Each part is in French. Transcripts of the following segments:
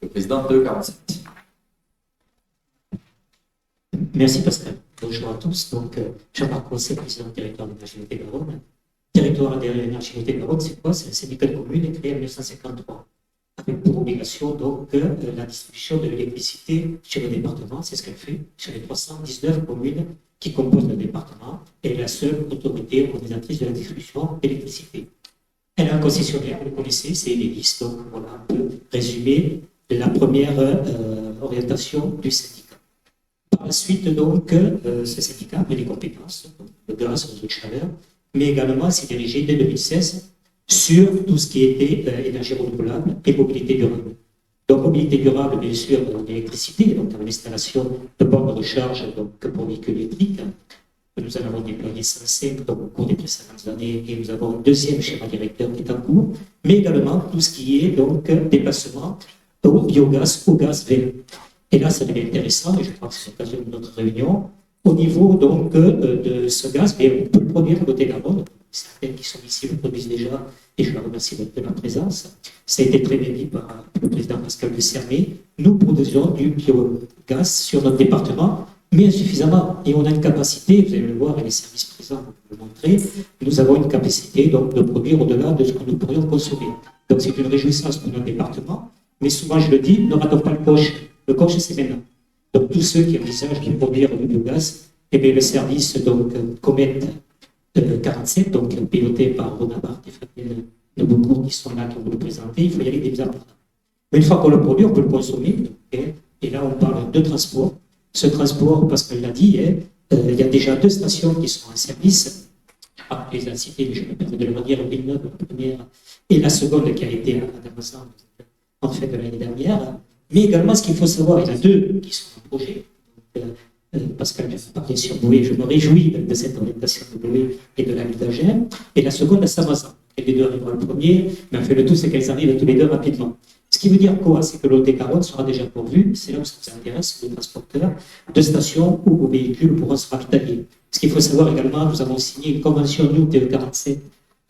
Le président de 47. Merci Pascal. Bonjour à tous. Donc, Jean-Marc Rosset, président du directoire de l'énergie de Garonne. Directoire de l'énergie de Garonne, c'est quoi? C'est un syndicat de communes créé en 1953, avec pour obligation donc la distribution de l'électricité sur le département. C'est ce qu'elle fait sur les 319 communes qui composent le département. Elle est la seule autorité organisatrice de la distribution d'électricité. Elle a un concessionnaire, vous le connaissez, c'est Enedis. Donc voilà, on peut résumer la première orientation du syndicat. Par la suite, donc, ce syndicat a des compétences, le gaz, les eaux de chaleur, mais également s'est dirigé dès 2016 sur tout ce qui était énergie renouvelable et mobilité durable. Donc, mobilité durable, bien sûr, l'électricité, donc l'installation de bornes de recharge donc, pour véhicules électriques. Nous en avons déployé 105 donc, au cours des précédentes années et nous avons un deuxième schéma directeur qui est en cours, mais également tout ce qui est donc déplacement au biogaz, au gaz vert. Et là, ça devient intéressant, et je crois que c'est l'occasion de notre réunion. Au niveau donc de ce gaz, mais on peut le produire côté Garonne. Certains qui sont ici le produisent déjà, et je leur remercie de leur présence. Ça a été très bien dit par le président Pascal de Sermé. Nous produisons du biogaz sur notre département, mais insuffisamment. Et on a une capacité, vous allez le voir, et les services présents vont le montrer, nous avons une capacité donc, de produire au-delà de ce que nous pourrions consommer. Donc c'est une réjouissance pour notre département, mais souvent je le dis, ne ratons pas le coche. Le coche, c'est maintenant. Donc, tous ceux qui envisagent de produire du biogaz, eh bien, le service donc, Comet 47, donc piloté par Rona Barthes et Fabienne Nebocourt, qui sont là, qui vont vous le présenter, il faut y aller des bizarres. Mais une fois qu'on le produit, on peut le consommer. Et là, on parle de transport. Ce transport, parce qu'elle l'a dit, il y a déjà 2 stations qui sont en service. Ah, les citer, mais je me permets de le redire, Villeneuve, la première, et la seconde qui a été à Damazan en fait de l'année dernière. Mais également, ce qu'il faut savoir, il y en a 2 qui sont en projet. Pascal a parlé sur Boué, je me réjouis de cette orientation de Boué et de la d'Agen. Et la seconde à Samazan. Et les 2 arriveront le premier, mais enfin, le tout, c'est qu'elles arrivent tous les 2 rapidement. Ce qui veut dire quoi? C'est que l'Haute-Garonne sera déjà pourvu, c'est là où ça vous intéresse, les transporteurs, de stations où vos véhicules pourront se ravitailler. Ce qu'il faut savoir également, nous avons signé une convention, nous, TE47,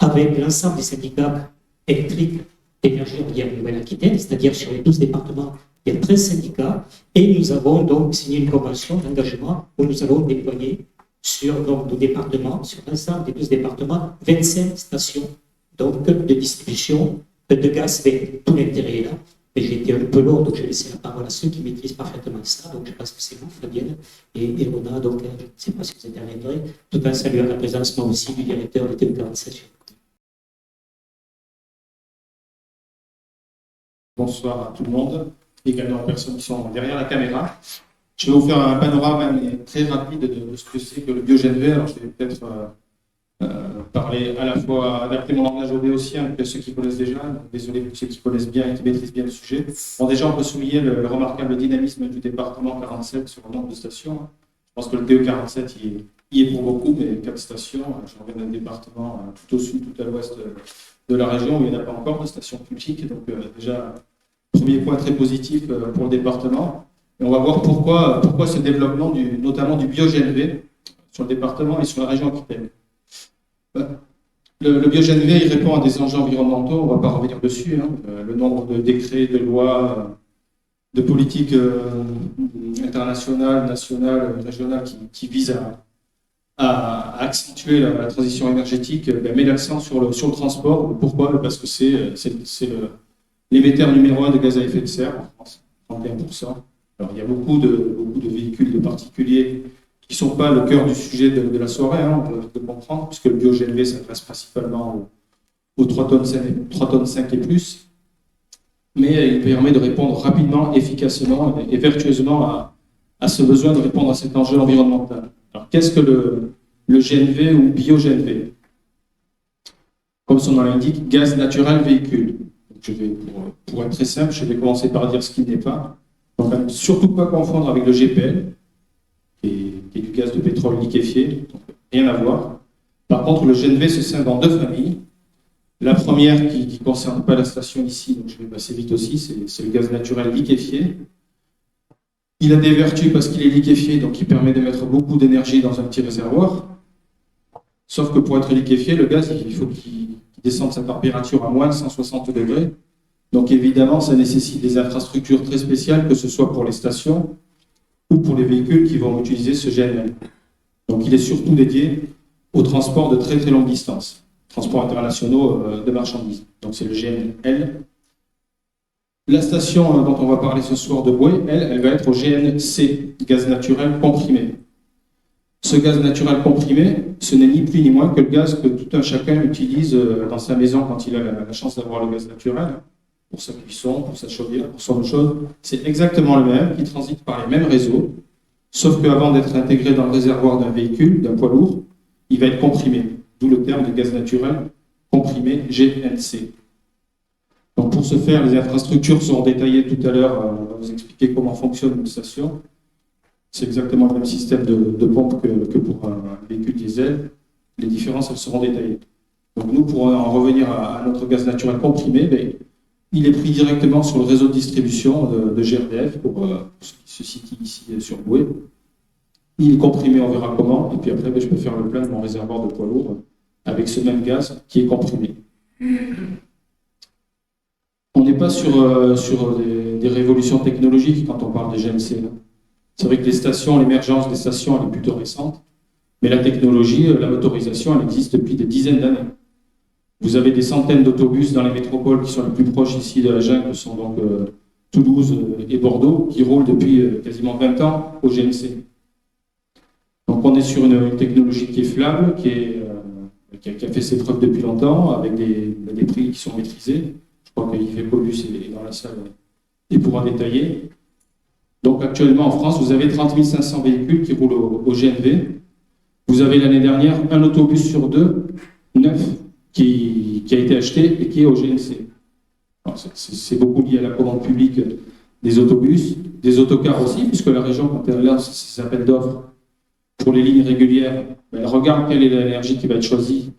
avec l'ensemble des syndicats électriques d'énergie en Nouvelle-Aquitaine, c'est-à-dire sur les 12 départements, il y a 13 syndicats, et nous avons donc signé une convention d'engagement où nous allons déployer sur donc, nos départements, sur l'ensemble des 12 départements, 25 stations donc, de distribution de gaz vert. Tout l'intérêt est là. Mais j'ai été un peu long, donc je vais laisser la parole à ceux qui maîtrisent parfaitement ça. Donc je pense que c'est vous, Fabienne, et Rona. Donc je ne sais pas si vous interviendrez. Tout en saluant la présence, moi aussi, du directeur de TE47. Bonsoir à tout le monde, également aux personnes qui sont derrière la caméra. Je vais vous faire un panorama très rapide de ce que c'est que le biogène vert. Alors, je vais peut-être parler à la fois, adapter mon langage aux béotiens que ceux qui connaissent déjà. Désolé pour ceux qui connaissent bien et qui maîtrisent bien le sujet. Bon, déjà, on peut souligner le remarquable dynamisme du département 47 sur le nombre de stations. Je pense que le TE47 y est pour beaucoup, mais 4 stations. Je reviens d'un département tout au sud, tout à l'ouest de la région où il n'y en a pas encore de stations publiques. Donc, déjà, premier point très positif pour le département. Et on va voir pourquoi ce développement, notamment du biogène V, sur le département et sur la région Aquitaine. Le biogène V, il répond à des enjeux environnementaux, on ne va pas revenir dessus. Le nombre de décrets, de lois, de politiques internationales, nationales, régionales qui visent à accentuer la transition énergétique, met l'accent sur le transport. Pourquoi? Parce que c'est l'émetteur numéro 1 de gaz à effet de serre en France, 31%. Alors, il y a beaucoup de véhicules de particuliers qui ne sont pas le cœur du sujet de la soirée, on peut le comprendre, puisque le biogène V s'intéresse principalement aux 3 tonnes 5 et plus. Mais il permet de répondre rapidement, efficacement et vertueusement à ce besoin de répondre à cet enjeu environnemental. Alors, qu'est-ce que le GNV ou biogène V? Comme son nom l'indique, gaz naturel véhicule. Pour être très simple, je vais commencer par dire ce qu'il n'est pas. Donc, surtout pas confondre avec le GPL, qui est du gaz de pétrole liquéfié, donc rien à voir. Par contre, le GNV se scinde en 2 familles. La première qui ne concerne pas la station ici, donc je vais passer vite aussi, c'est le gaz naturel liquéfié. Il a des vertus parce qu'il est liquéfié, donc il permet de mettre beaucoup d'énergie dans un petit réservoir. Sauf que pour être liquéfié, le gaz, il faut qu'il descende sa température à moins de 160 degrés. Donc évidemment, ça nécessite des infrastructures très spéciales, que ce soit pour les stations ou pour les véhicules qui vont utiliser ce GNL. Donc il est surtout dédié au transport de très très longue distance, transports internationaux de marchandises. Donc c'est le GNL. La station dont on va parler ce soir de Boué, elle va être au GNC, gaz naturel comprimé. Ce gaz naturel comprimé, ce n'est ni plus ni moins que le gaz que tout un chacun utilise dans sa maison quand il a la chance d'avoir le gaz naturel, pour sa cuisson, pour sa chaudière, pour son eau chaude. C'est exactement le même, qui transite par les mêmes réseaux, sauf qu'avant d'être intégré dans le réservoir d'un véhicule, d'un poids lourd, il va être comprimé, d'où le terme de gaz naturel comprimé, GNC. Donc pour ce faire, les infrastructures seront détaillées tout à l'heure. On va vous expliquer comment fonctionne une station. C'est exactement le même système de pompe que pour un véhicule diesel. Les différences, elles seront détaillées. Donc nous, pour en revenir à notre gaz naturel comprimé, ben, il est pris directement sur le réseau de distribution de GRDF, pour ce qui se situe ici sur Boué. Il est comprimé, on verra comment, et puis après, ben, je peux faire le plein de mon réservoir de poids lourd avec ce même gaz qui est comprimé. On n'est pas sur des révolutions technologiques quand on parle de GNC. C'est vrai que l'émergence des stations, elle est plutôt récente, mais la technologie, la motorisation, elle existe depuis des dizaines d'années. Vous avez des centaines d'autobus dans les métropoles qui sont les plus proches ici de Agen, que sont donc Toulouse et Bordeaux, qui roulent depuis quasiment 20 ans au GNC. Donc on est sur une technologie qui est fiable, qui a fait ses preuves depuis longtemps, avec des prix qui sont maîtrisés. Je crois que Yves Paulus est dans la salle et pourra détailler. Donc actuellement en France, vous avez 30 500 véhicules qui roulent au GNV. Vous avez l'année dernière un autobus sur deux, neuf, qui a été acheté et qui est au GNC. C'est beaucoup lié à la commande publique des autobus, des autocars aussi, puisque la région, quand elle lance ses appels d'offres pour les lignes régulières, elle regarde quelle est l'énergie qui va être choisie.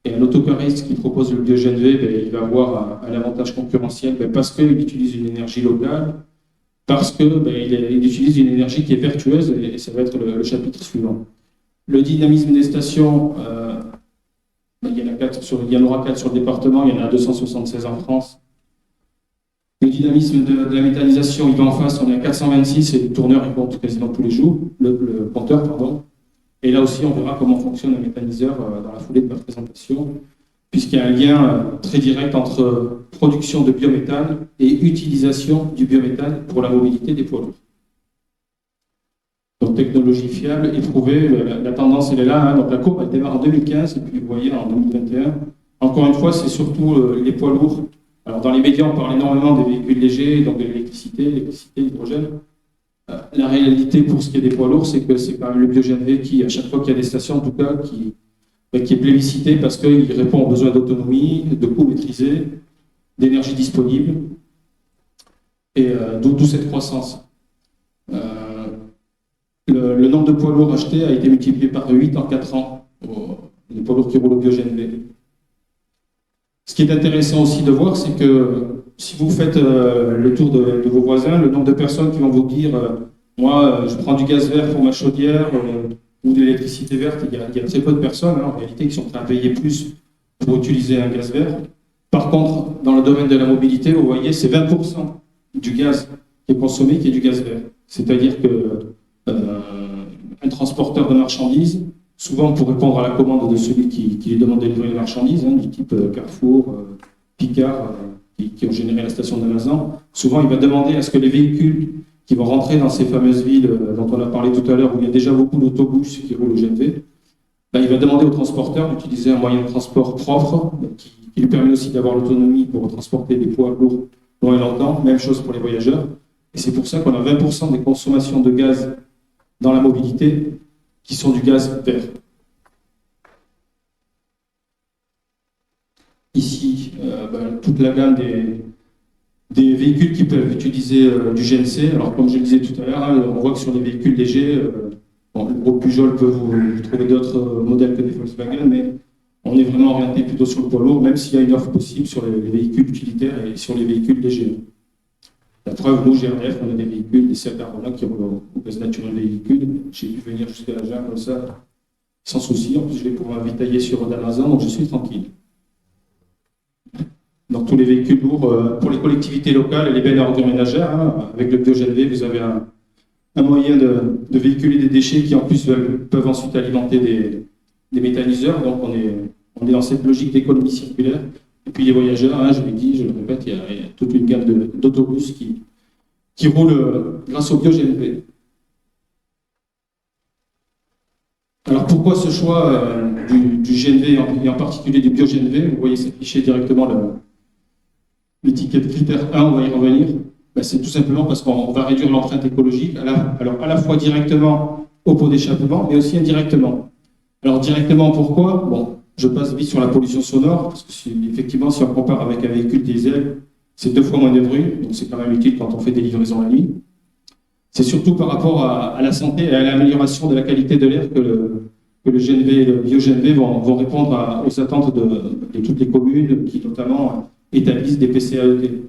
Et un autocariste qui propose le bio-GNV, il va avoir un avantage concurrentiel parce qu'il utilise une énergie locale, parce qu'il utilise une énergie qui est vertueuse, et ça va être le chapitre suivant. Le dynamisme des stations, il y en aura 4 sur le département, il y en a 276 en France. Le dynamisme de la méthanisation, il va en face, on est à 426, et le tourneur, il compte quasiment tous les jours, le compteur, pardon. Et là aussi, on verra comment fonctionne un méthaniseur dans la foulée de ma présentation, puisqu'il y a un lien très direct entre production de biométhane et utilisation du biométhane pour la mobilité des poids lourds. Donc technologie fiable, éprouvée, la tendance elle est là, hein. Donc la courbe elle démarre en 2015 et puis vous voyez en 2021. Encore une fois, c'est surtout les poids lourds. Alors dans les médias, on parle énormément des véhicules légers, donc de l'électricité, l'hydrogène. La réalité pour ce qui est des poids lourds, c'est que c'est quand même le bio-GNV qui, à chaque fois qu'il y a des stations, en tout cas, qui est plébiscité parce qu'il répond aux besoins d'autonomie, de coûts maîtrisés, d'énergie disponible, et d'où cette croissance. Le nombre de poids lourds achetés a été multiplié par 8 en 4 ans, les poids lourds qui roulent au bio-GNV. Ce qui est intéressant aussi de voir, c'est que si vous faites le tour de vos voisins, le nombre de personnes qui vont vous dire moi, je prends du gaz vert pour ma chaudière ou de l'électricité verte, il y a très peu de personnes en réalité qui sont prêtes à payer plus pour utiliser un gaz vert. Par contre, dans le domaine de la mobilité, vous voyez, c'est 20% du gaz qui est consommé qui est du gaz vert. C'est-à-dire que un transporteur de marchandises, souvent pour répondre à la commande de celui qui lui demande de livrer les marchandises, du type Carrefour, Picard, qui ont généré la station d'Amazon, souvent il va demander à ce que les véhicules qui vont rentrer dans ces fameuses villes dont on a parlé tout à l'heure, où il y a déjà beaucoup d'autobus qui roulent au GNV, il va demander au transporteur d'utiliser un moyen de transport propre, qui lui permet aussi d'avoir l'autonomie pour transporter des poids lourds loin et longtemps, même chose pour les voyageurs. Et c'est pour ça qu'on a 20% des consommations de gaz dans la mobilité qui sont du gaz vert. Ici, toute la gamme des véhicules qui peuvent utiliser du GNC. Alors, comme je le disais tout à l'heure, on voit que sur les véhicules légers, le groupe Peugeot peut vous trouver d'autres modèles que des Volkswagen, mais on est vraiment orienté plutôt sur le poids lourd, même s'il y a une offre possible sur les véhicules utilitaires et sur les véhicules légers. La preuve, nous, GRDF, on a des véhicules, des Seat Arona qui roulent au gaz naturel des véhicules. J'ai pu venir jusqu'à la Agen comme ça, sans souci. En plus, je vais pouvoir m'avitailler sur Amazon, donc je suis tranquille. dans tous les véhicules lourds pour les collectivités locales et les bennes à ordures ménagères. Hein. Avec le BioGNV, vous avez un moyen de véhiculer des déchets qui en plus peuvent ensuite alimenter des méthaniseurs. Donc on est dans cette logique d'économie circulaire. Et puis les voyageurs, hein, je l'ai dit, je le répète, il y a toute une gamme d'autobus qui roulent grâce au BioGNV. Alors pourquoi ce choix du GNV et en particulier du BioGNV? Vous voyez s'afficher directement l'étiquette critère 1, on va y revenir. Ben, c'est tout simplement parce qu'on va réduire l'empreinte écologique, à la fois directement au pot d'échappement, mais aussi indirectement. Alors directement, pourquoi? Bon, je passe vite sur la pollution sonore, parce que effectivement, si on compare avec un véhicule diesel, c'est 2 fois moins de bruit, donc c'est quand même utile quand on fait des livraisons la nuit. C'est surtout par rapport à la santé et à l'amélioration de la qualité de l'air que le GNV et le BioGNV vont répondre aux attentes de toutes les communes qui notamment établissent des PCAET.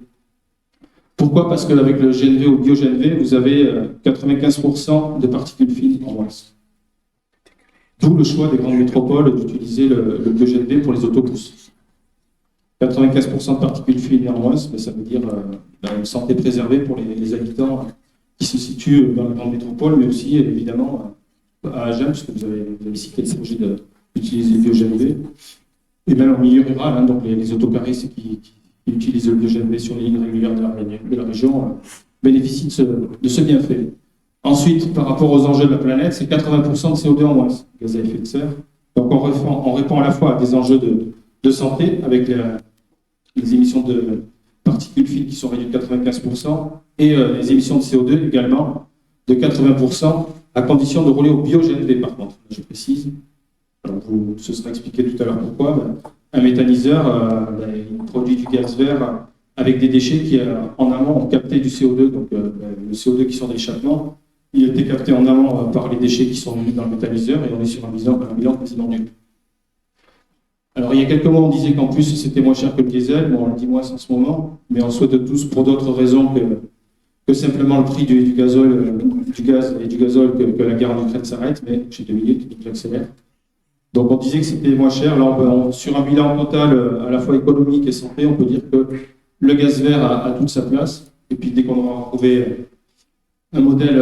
Pourquoi? Parce qu'avec le GNV ou BioGNV, vous avez 95% de particules fines en moins. D'où le choix des grandes métropoles d'utiliser le BioGNV pour les autobus. 95% de particules fines en moins, ça veut dire une santé préservée pour les habitants qui se situent dans les grandes métropoles, mais aussi évidemment à Agen, puisque vous avez cité le projet d'utiliser le BioGNV, et même en milieu rural, hein, donc les autocaristes qui utilisent le BioGNV sur les lignes régulières de la région bénéficient de ce bienfait. Ensuite, par rapport aux enjeux de la planète, c'est 80% de CO2 en moins, gaz à effet de serre. Donc on répond à la fois à des enjeux de santé, avec les émissions de particules fines qui sont réduites de 95%, et les émissions de CO2 également de 80%, à condition de rouler au BioGNV par contre, je précise. Alors ce sera expliqué tout à l'heure pourquoi. Un méthaniseur, il produit du gaz vert avec des déchets qui, en amont, ont capté du CO2. Donc, le CO2 qui sort de l'échappement, il a été capté en amont par les déchets qui sont mis dans le méthaniseur et on est sur un bilan quasiment nul. Alors, il y a quelques mois, on disait qu'en plus, c'était moins cher que le diesel. Bon, on le dit moins en ce moment, mais on souhaite tous, pour d'autres raisons que simplement le prix du gaz et du gazole, que la guerre en Ukraine s'arrête. Mais j'ai 2 minutes, donc j'accélère. Donc on disait que c'était moins cher. Là, sur un bilan total à la fois économique et santé, on peut dire que le gaz vert a toute sa place. Et puis dès qu'on aura retrouvé un modèle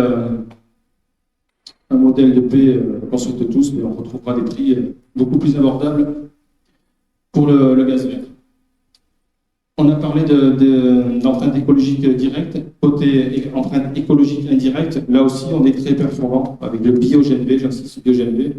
de paix qu'on souhaite tous, mais on retrouvera des prix beaucoup plus abordables pour le gaz vert. On a parlé d'empreinte écologique directe. Côté empreinte écologique indirecte, là aussi on est très performant avec le BioGNV, j'insiste, BioGNV.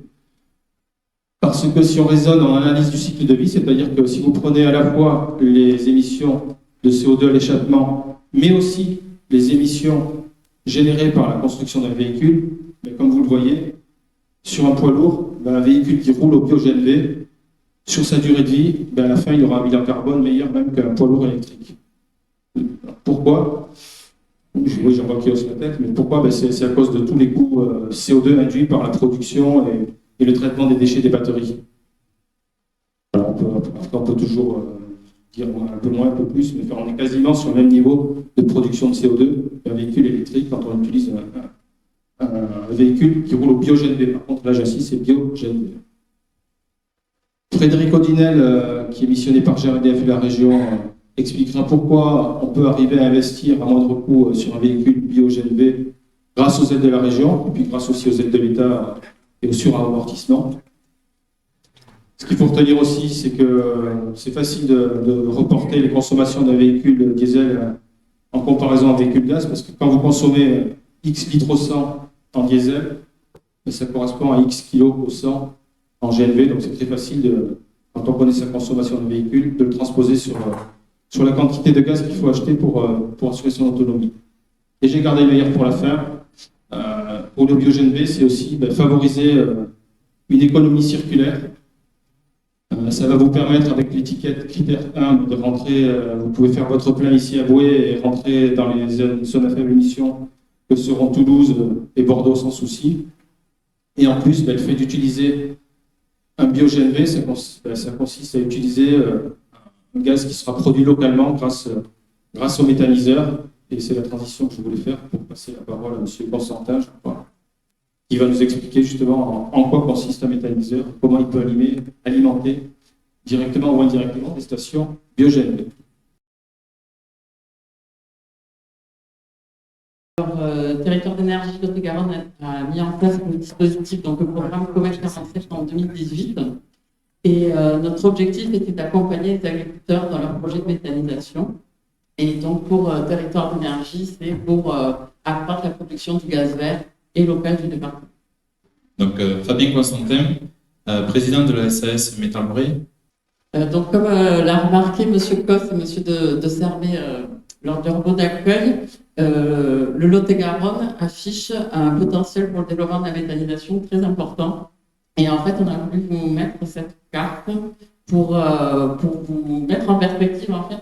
Parce que si on raisonne en analyse du cycle de vie, c'est-à-dire que si vous prenez à la fois les émissions de CO2 à l'échappement, mais aussi les émissions générées par la construction d'un véhicule, comme vous le voyez, sur un poids lourd, un véhicule qui roule au BioGNV, sur sa durée de vie, à la fin, il aura un bilan carbone meilleur même qu'un poids lourd électrique. Pourquoi? Oui, j'en vois qui hausse la tête, mais pourquoi? C'est à cause de tous les coûts CO2 induits par la production et le traitement des déchets des batteries. Alors on peut toujours dire un peu moins, un peu plus, mais on est quasiment sur le même niveau de production de CO2 qu'un véhicule électrique quand on utilise un véhicule qui roule au BioGNV. Par contre, là, j'insiste, c'est BioGNV. Frédéric Audinel, qui est missionné par GRDF et la région, expliquera pourquoi on peut arriver à investir à moindre coût sur un véhicule BioGNV grâce aux aides de la région, et puis grâce aussi aux aides de l'État et au suramortissement. Ce qu'il faut retenir aussi, c'est que c'est facile de reporter les consommations d'un véhicule diesel en comparaison à un véhicule gaz, parce que quand vous consommez X litres au 100 en diesel, ça correspond à X kilos au 100 en GNV, donc c'est très facile, quand on connaît sa consommation de véhicule, de le transposer sur la quantité de gaz qu'il faut acheter pour assurer son autonomie. Et j'ai gardé le meilleur pour la fin. Pour le BioGNV, c'est aussi favoriser une économie circulaire. Ça va vous permettre, avec l'étiquette critère 1, de rentrer, vous pouvez faire votre plein ici à Boué et rentrer dans les zones à faible émission que seront Toulouse et Bordeaux sans souci. Et en plus, le fait d'utiliser un BioGNV, ça consiste à utiliser un gaz qui sera produit localement grâce au méthaniseur. Et c'est la transition que je voulais faire pour passer la parole à M. Constantin, je crois, qui va nous expliquer justement en quoi consiste un méthaniseur, comment il peut alimenter directement ou indirectement des stations BioGNV. Territoire d'énergie Lot-et-Garonne a mis en place un dispositif, donc le programme COMEX 47 en 2018. Et notre objectif était d'accompagner les agriculteurs dans leur projet de méthanisation. Et donc pour Territoire d'énergie, c'est pour accroître la production du gaz vert et local du département. Donc Fabien Constantin, président de la SAS Métal-Bray. Donc comme l'a remarqué M. Cosse et M. de Sermé lors de leur mot d'accueil, le Lot-et-Garonne affiche un potentiel pour le développement de la méthanisation très important. Et en fait, on a voulu vous mettre cette carte pour vous mettre en perspective en fait,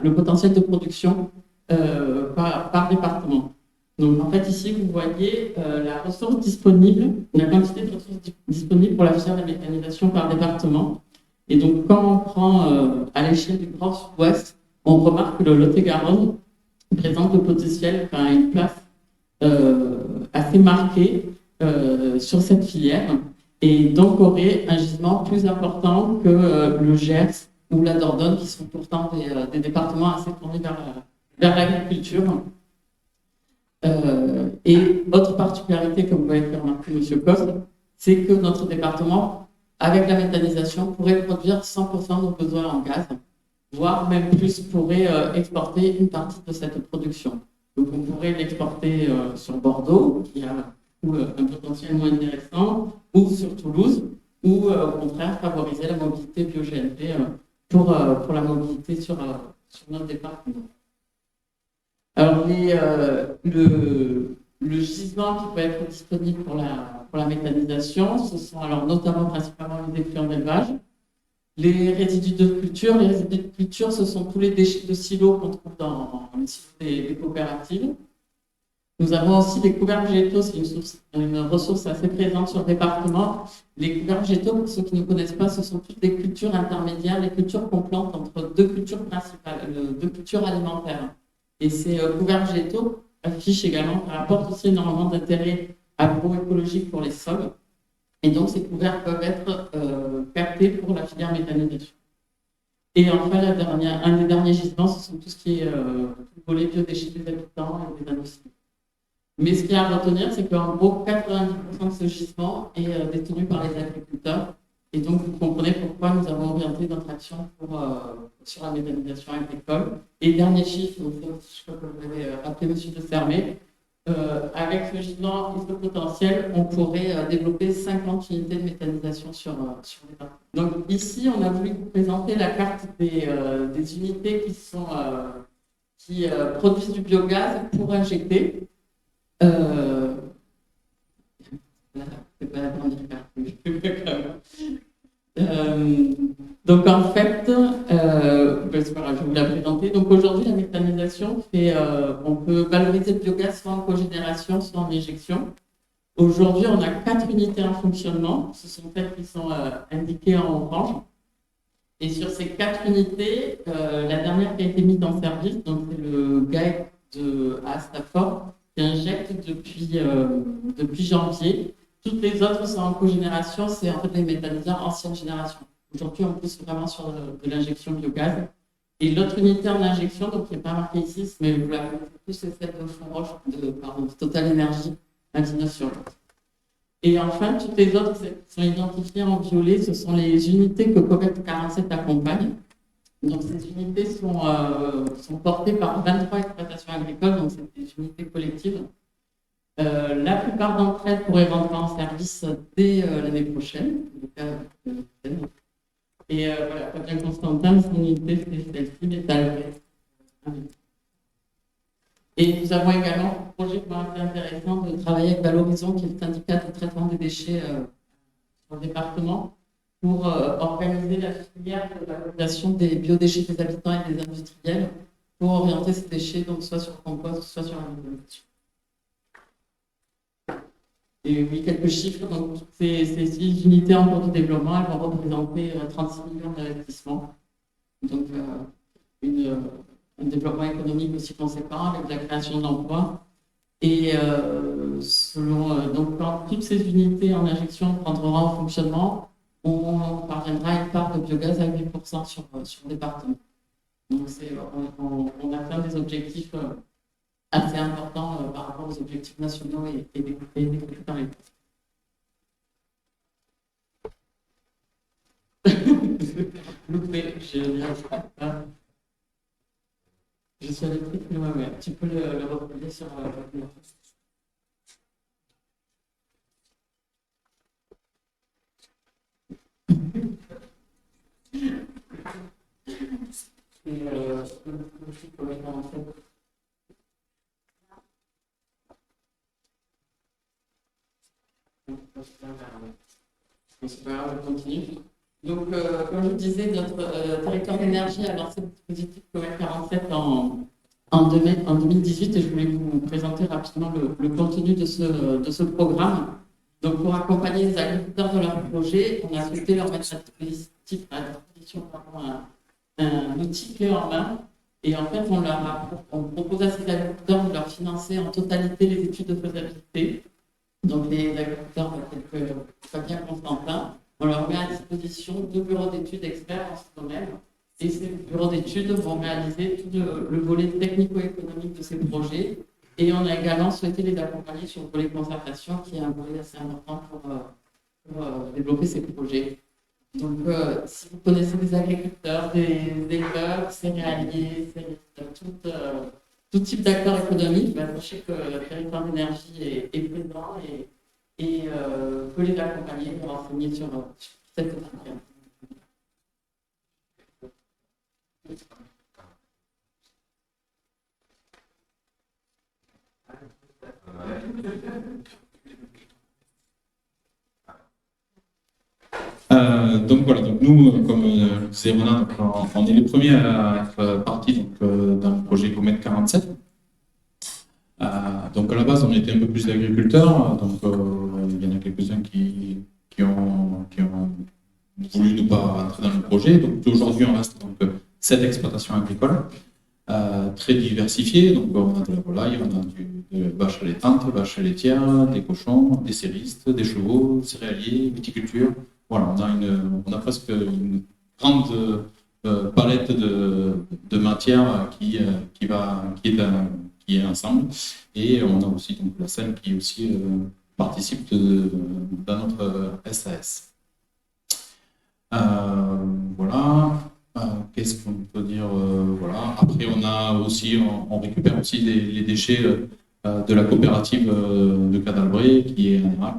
le potentiel de production par département. Donc en fait, ici, vous voyez la ressource disponible, la quantité de ressources disponibles pour la filière de la méthanisation par département. Et donc, quand on prend à l'échelle du Grand Sud-Ouest, on remarque que le Lot-et-Garonne présente le potentiel, enfin, une place assez marquée sur cette filière et donc aurait un gisement plus important que le Gers ou la Dordogne, qui sont pourtant des départements assez tournés vers l'agriculture. Et autre particularité, comme vous l'avez fait remarquer, M. Coste, c'est que notre département, avec la méthanisation, pourrait produire 100% de nos besoins en gaz, voire même plus, pourrait exporter une partie de cette production. Donc on pourrait l'exporter sur Bordeaux, qui a un potentiel moins intéressant, ou sur Toulouse, ou au contraire favoriser la mobilité bio-GNP pour la mobilité sur notre département. Alors le gisement qui peut être disponible pour la méthanisation, ce sont alors notamment principalement les effluents d'élevage, les résidus de culture. Les résidus de culture, ce sont tous les déchets de silos qu'on trouve dans les silos des coopératives. Nous avons aussi des couverts végétaux, c'est une ressource assez présente sur le département. Les couverts végétaux, pour ceux qui ne connaissent pas, ce sont toutes des cultures intermédiaires, les cultures qu'on plante entre deux cultures principales, deux cultures alimentaires. Et ces couverts végétaux affichent également, apportent aussi énormément d'intérêt agroécologique pour les sols. Et donc, ces couverts peuvent être captés pour la filière méthanisation. Et enfin, un des derniers gisements, ce sont tout ce qui est volet biodéchets des habitants et des industries. Mais ce qu'il y a à retenir, c'est qu'en gros, 90% de ce gisement est détenu par les agriculteurs. Et donc, vous comprenez pourquoi nous avons orienté notre action sur la méthanisation agricole. Et dernier chiffre, je crois que vous avez appelé M. de Sermé, avec ce gisement et ce potentiel, on pourrait développer 50 unités de méthanisation sur les parcs. Donc ici, on a voulu vous présenter la carte des unités qui produisent du biogaz pour injecter. C'est pas la dernière carte, mais je peux quand même. Donc en fait, je vais vous la présenter. Donc aujourd'hui, la méthanisation on peut valoriser le biogaz soit en cogénération, soit en injection. Aujourd'hui, on a 4 unités en fonctionnement. Ce sont celles qui sont indiquées en orange. Et sur ces 4 unités, la dernière qui a été mise en service, donc c'est le GAEC à Stafford, qui injecte depuis janvier. Toutes les autres sont en cogénération, c'est en fait les méthaniseurs ancienne génération. Aujourd'hui, on pousse vraiment sur de l'injection biogaz. Et l'autre unité en injection, donc qui n'est pas marquée ici, mais vous la connaissez tous, c'est celle de Fonroche, de Total Energy, 29 sur l'autre. Et enfin, toutes les autres qui sont identifiées en violet, ce sont les unités que COMEX 47 accompagne. Donc ces unités sont portées par 23 exploitations agricoles, donc c'est des unités collectives. La plupart d'entre elles pourraient rentrer en service dès l'année prochaine. Et voilà, Fabien Constantin, son unité, c'est celle-ci, Métal-Bray. Et nous avons également un projet assez intéressant de travailler avec Valorisons, qui est le syndicat de traitement des déchets sur le département, pour organiser la filière de valorisation des biodéchets des habitants et des industriels, pour orienter ces déchets donc, soit sur le compost, soit sur la méthanisation. Et oui, quelques chiffres. Donc, ces 6 unités en cours de développement, elles vont représenter 36 millions d'investissements. Donc, un développement économique aussi conséquent avec la création d'emplois. Et quand toutes ces unités en injection prendront en fonctionnement, on parviendra à une part de biogaz à 8% sur le département. Donc, on atteint des objectifs assez importants par rapport objectifs nationaux et découpés dans les loupé, je n'y arrive pas. Je suis allé très très loin, ouais. Tu peux le reproduire sur le c'est pas grave, je continue. Donc, comme je disais, notre territoire d'énergie a lancé le dispositif Comet 47 en 2018 et je voulais vous présenter rapidement le contenu de ce programme. Donc, pour accompagner les agriculteurs dans leur projet, on a souhaité leur mettre à disposition un outil clé en main. Et en fait, on propose à ces agriculteurs de leur financer en totalité les études de faisabilité. Donc, les agriculteurs tels que Fabien Constantin, on leur met à disposition 2 bureaux d'études experts en ce domaine. Et ces bureaux d'études vont réaliser tout le volet technico-économique de ces projets. Et on a également souhaité les accompagner sur le volet concertation, qui est un volet assez important pour développer ces projets. Donc, si vous connaissez des agriculteurs, des éleveurs, céréaliers, tout type d'acteurs économiques, sachez que le territoire d'énergie est présent et peut les accompagner et renseigner sur cette filière. Donc voilà, donc nous, comme disait Ronan, on est les premiers à être partis dans le projet Comet 47. Donc à la base, on était un peu plus d'agriculteurs, donc il y en a quelques-uns qui ont voulu ne pas rentrer dans le projet. Donc aujourd'hui, on reste donc 7 exploitations agricoles très diversifiées. Donc on a de la volaille, on a de vaches allaitantes, vaches laitières, des cochons, des céristes, des chevaux, céréaliers, viticulture. Voilà, on a presque une grande palette de matières qui est ensemble. Et on a aussi donc la SEM qui aussi participe dans notre SAS. Voilà. Qu'est-ce qu'on peut dire voilà. Après, on récupère aussi les déchets de la coopérative de Cadalbret, qui est un ERAC.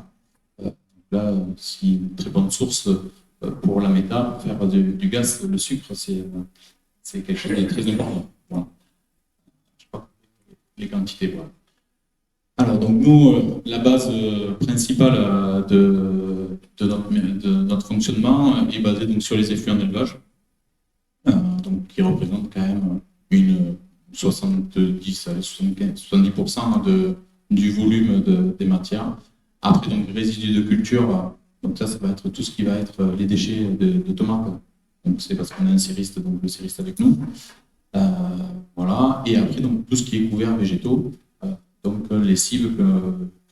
Là, c'est une très bonne source pour la méta, pour faire du gaz. Le sucre, c'est quelque chose de très important. Voilà. Je sais pas les quantités. Voilà. Alors, donc nous, la base principale de notre fonctionnement est basée donc, sur les effluents d'élevage, donc qui représentent quand même une 70% du volume des matières. Après, donc, résidus de culture, donc ça va être tout ce qui va être les déchets de tomates. Donc, c'est parce qu'on a un cériste, donc le cériste avec nous. Voilà. Et après, donc, tout ce qui est couvert végétaux, donc les cibles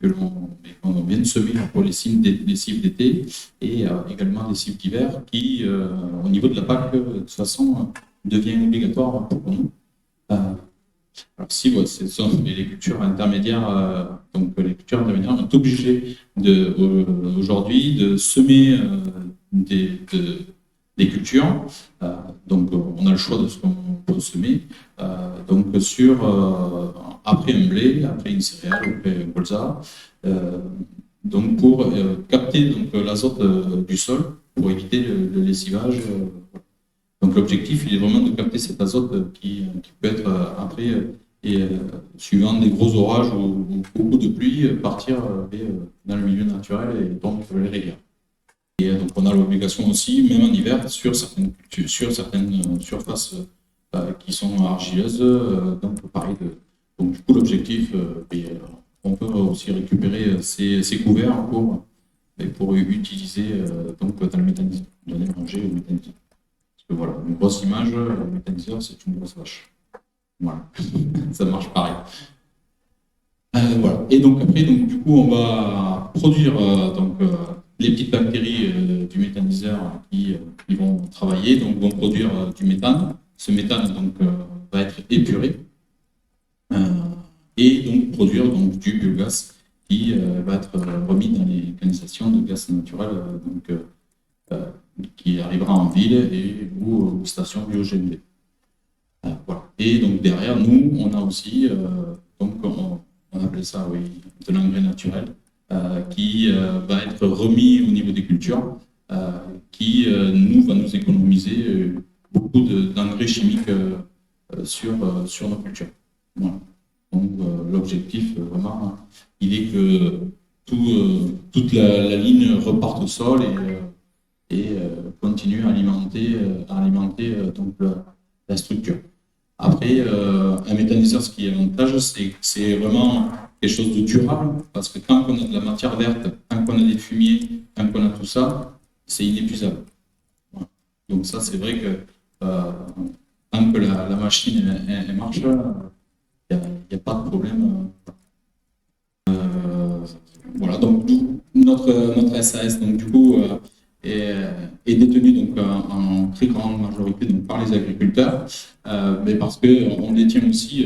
que l'on vient de semer pour les cibles d'été et également des cibles d'hiver qui, au niveau de la PAC, de toute façon, devient obligatoire pour nous. Alors si ce sont les cultures intermédiaires, donc les cultures intermédiaires sont obligées aujourd'hui de semer des cultures. Donc on a le choix de ce qu'on peut semer. Donc après un blé, après une céréale, après un colza, donc pour capter l'azote du sol pour éviter le lessivage. Donc l'objectif, il est vraiment de capter cet azote qui peut être après, suivant des gros orages ou beaucoup de pluie, partir dans le milieu naturel et donc les rivières. Et donc on a l'obligation aussi, même en hiver, sur certaines surfaces qui sont argileuses, donc pareil. Donc du coup l'objectif, on peut aussi récupérer ces couverts pour utiliser donc dans le méthaniseur, donner manger au méthaniseur. Voilà, une grosse image, le méthaniseur, c'est une grosse vache. Voilà, ça marche pareil. Voilà. Et donc après, du coup, on va produire les petites bactéries du méthaniseur qui vont travailler, donc vont produire du méthane. Ce méthane va être épuré et donc produire donc du biogaz qui va être remis dans les canalisations de gaz naturel qui arrivera en ville et ou aux stations bio-GNV. Voilà. Et donc derrière nous, on a aussi, donc on appelle ça de l'engrais naturel, qui va être remis au niveau des cultures, qui va nous économiser beaucoup d'engrais chimiques sur nos cultures. Voilà. Donc l'objectif vraiment, il est que toute la ligne reparte au sol et continue à alimenter donc la structure. Après, un méthaniseur, ce qui est avantage, c'est que c'est vraiment quelque chose de durable, parce que tant qu'on a de la matière verte, tant qu'on a des fumiers, tant qu'on a tout ça, c'est inépuisable. Voilà. Donc ça, c'est vrai que tant que la machine elle marche, il n'y a pas de problème. Voilà, donc notre SAS, donc du coup, est détenu donc en très grande majorité donc par les agriculteurs, mais parce que on détient aussi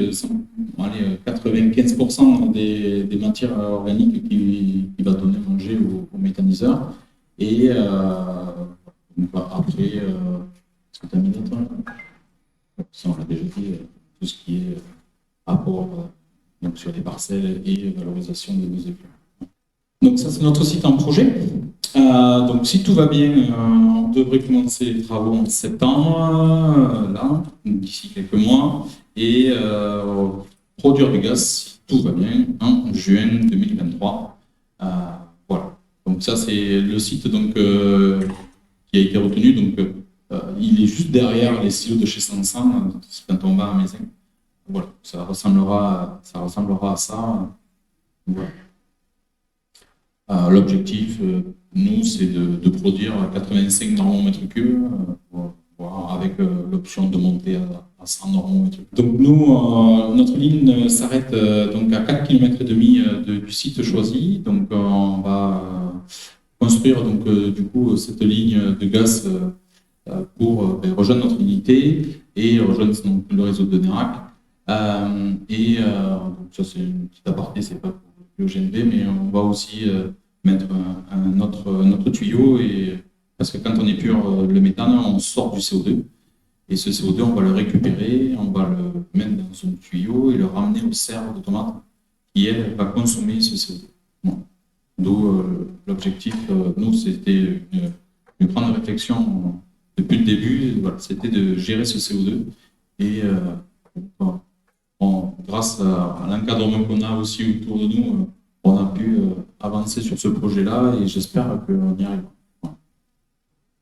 95% des matières organiques qui va donner manger aux méthaniseurs. Et donc, après, est-ce que tu as mis d'autres? Ça, on l'a déjà dit, tout ce qui est apport donc sur les parcelles et valorisation des nos effluents. Donc ça, c'est notre site en projet. Donc si tout va bien, on devrait commencer les travaux en septembre, là, d'ici quelques mois, et produire du gaz, si tout va bien, en juin 2023. Voilà. Donc ça, c'est le site donc, qui a été retenu. Donc il est juste derrière les silos de chez Sansan, quand on va à Mézin. Voilà, ça ressemblera à ça. Voilà. L'objectif, nous, c'est de produire 85 nm3, avec l'option de monter à 100 nm3. Donc nous, notre ligne s'arrête donc à 4,5 km du site choisi. Donc on va construire donc, du coup cette ligne de gaz pour rejoindre notre unité et rejoindre donc, le réseau de Nérac. Donc ça c'est une petite aparté, c'est pas le GNV, mais on va aussi mettre un autre tuyau, parce que quand on épure le méthane, on sort du CO2, et ce CO2, on va le récupérer, on va le mettre dans un tuyau et le ramener aux serres de tomates, qui, elle, va consommer ce CO2. Bon. D'où l'objectif, nous, c'était une grande réflexion depuis le début, voilà, c'était de gérer ce CO2, et grâce à l'encadrement qu'on a aussi autour de nous, on a pu avancer sur ce projet-là et j'espère qu'on y arrivera.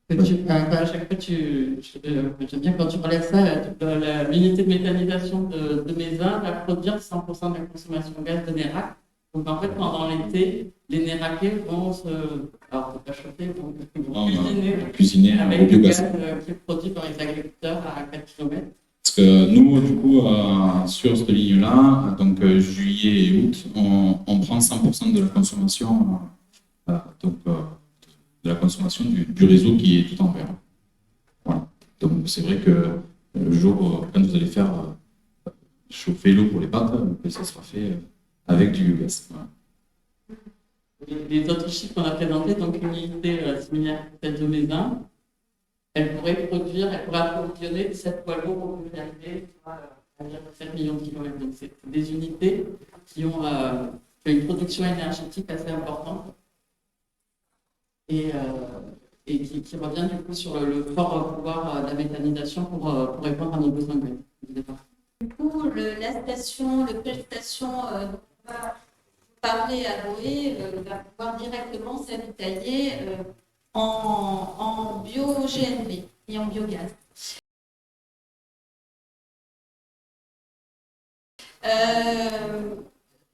À chaque fois, j'aime bien quand tu relèves ça, l'unité de méthanisation de Mézin va produire 100% de la consommation de gaz de Nérac. Donc en fait, pendant l'été, les Néraquais vont pas chauffer, vont cuisiner avec au du biogaz gaz qui est produit par les agriculteurs à 4 km. Parce que nous, du coup, sur cette ligne-là, donc juillet et août, on prend 100% de la consommation, de la consommation du réseau qui est tout en vert. Voilà. Donc c'est vrai que le jour, quand vous allez faire chauffer l'eau pour les pâtes, ça sera fait avec du biogaz. Voilà. Les autres chiffres qu'on a présentés, donc une unité similaire à celle de Mézin, elle pourrait approvisionner 7 poids lourds au PRD à 7 millions de kilomètres. Donc, c'est des unités qui ont une production énergétique assez importante et qui revient du coup sur le fort pouvoir de la méthanisation pour répondre à nos besoins de gaz. Du coup, la station, le prestation dont on va parler à Loé va pouvoir directement s'avitailler en bio-GNV et en biogaz.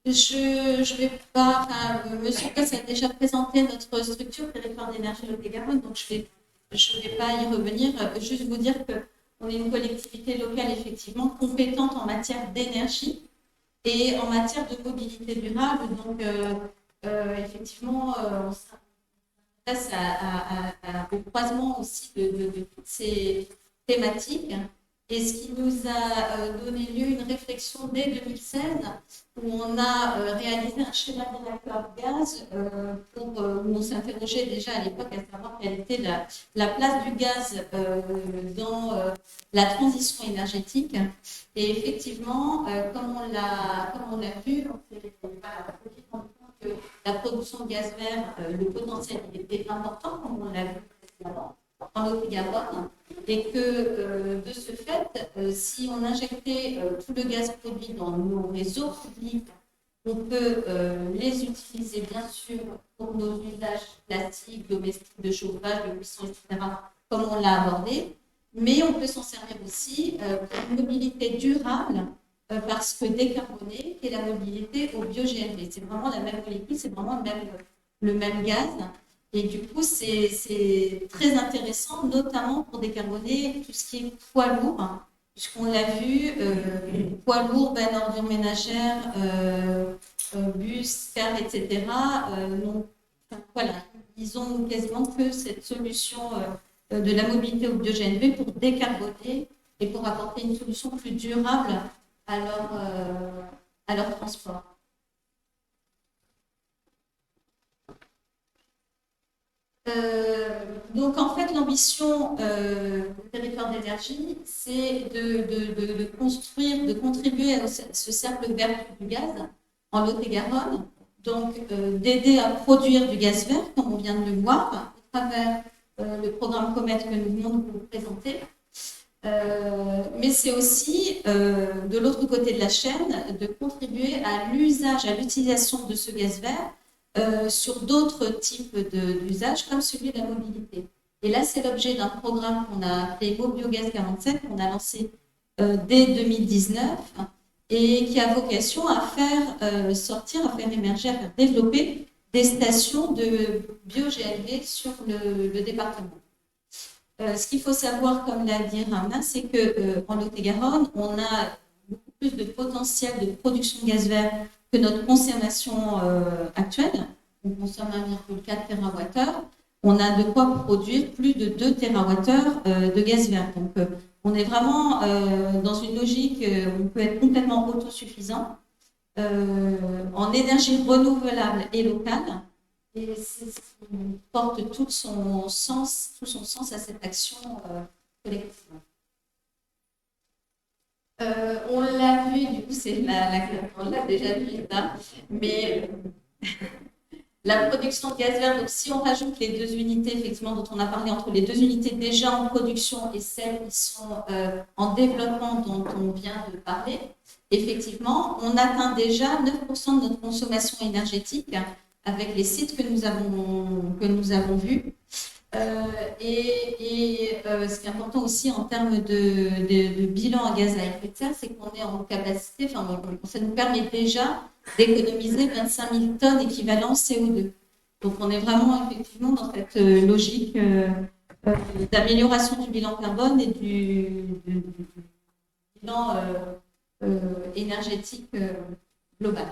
Je vais pas, Monsieur Casse a déjà présenté notre structure territoire d'énergie Lot-et-Garonne, donc je vais pas y revenir. Juste vous dire qu'on est une collectivité locale effectivement compétente en matière d'énergie et en matière de mobilité durable. Donc effectivement, on s'intéresse au croisement aussi de toutes ces thématiques. et ce qui nous a donné lieu à une réflexion dès 2016 où on a réalisé un schéma directeur gaz où on s'interrogeait déjà à l'époque à savoir quelle était la place du gaz dans la transition énergétique. Et effectivement, comme on l'a vu, on s'est rendu compte que la production de gaz vert, le potentiel était important, comme on l'a vu précédemment, en Lot-et-Garonne, et que de ce fait, si on injectait tout le gaz produit dans nos réseaux publics, on peut les utiliser bien sûr pour nos usages classiques, domestiques, de chauffage, de cuisson, etc., comme on l'a abordé, mais on peut s'en servir aussi pour une mobilité durable, parce que décarbonée, qui est la mobilité au bio-GNV. C'est vraiment la même molécule, c'est vraiment le même gaz. Et du coup, c'est très intéressant, notamment pour décarboner tout ce qui est poids lourd, hein, puisqu'on l'a vu, poids lourd, bennes ordures ménagères, bus, cars, etc. Voilà, ils ont quasiment que cette solution de la mobilité au bio-GNV pour décarboner et pour apporter une solution plus durable à leur transport. Donc en fait l'ambition du territoire d'énergie, c'est de construire, de contribuer à ce cercle vert du gaz en Lot-et-Garonne, donc d'aider à produire du gaz vert comme on vient de le voir à travers le programme Comet que nous venons de vous présenter. Mais c'est aussi de l'autre côté de la chaîne de contribuer à l'usage, à l'utilisation de ce gaz vert sur d'autres types d'usages, comme celui de la mobilité. Et là, c'est l'objet d'un programme qu'on a appelé Mobiogaz 47, qu'on a lancé dès 2019, et qui a vocation à faire sortir, à faire émerger, à faire développer des stations de bio-GNV sur le département. Ce qu'il faut savoir, comme l'a dit Ramna, c'est qu'en Lot-et-Garonne, on a beaucoup plus de potentiel de production de gaz vert que notre consommation actuelle. On consomme 1,4 TWh. On a de quoi produire plus de 2 TWh de gaz vert. Donc, on est vraiment dans une logique où on peut être complètement autosuffisant en énergie renouvelable et locale. Et c'est ce qui porte tout son sens à cette action collective. On l'a vu, du coup, on l'a déjà vu, là, mais la production de gaz vert, donc si on rajoute les deux unités, effectivement, dont on a parlé, entre les deux unités déjà en production et celles qui sont en développement dont on vient de parler, effectivement, on atteint déjà 9% de notre consommation énergétique avec les sites que nous avons vus. Ce qui est important aussi en termes de bilan en gaz à effet de serre, c'est qu'on est en capacité, ça nous permet déjà d'économiser 25 000 tonnes équivalent CO2. Donc on est vraiment effectivement dans cette logique d'amélioration du bilan carbone et du bilan énergétique global.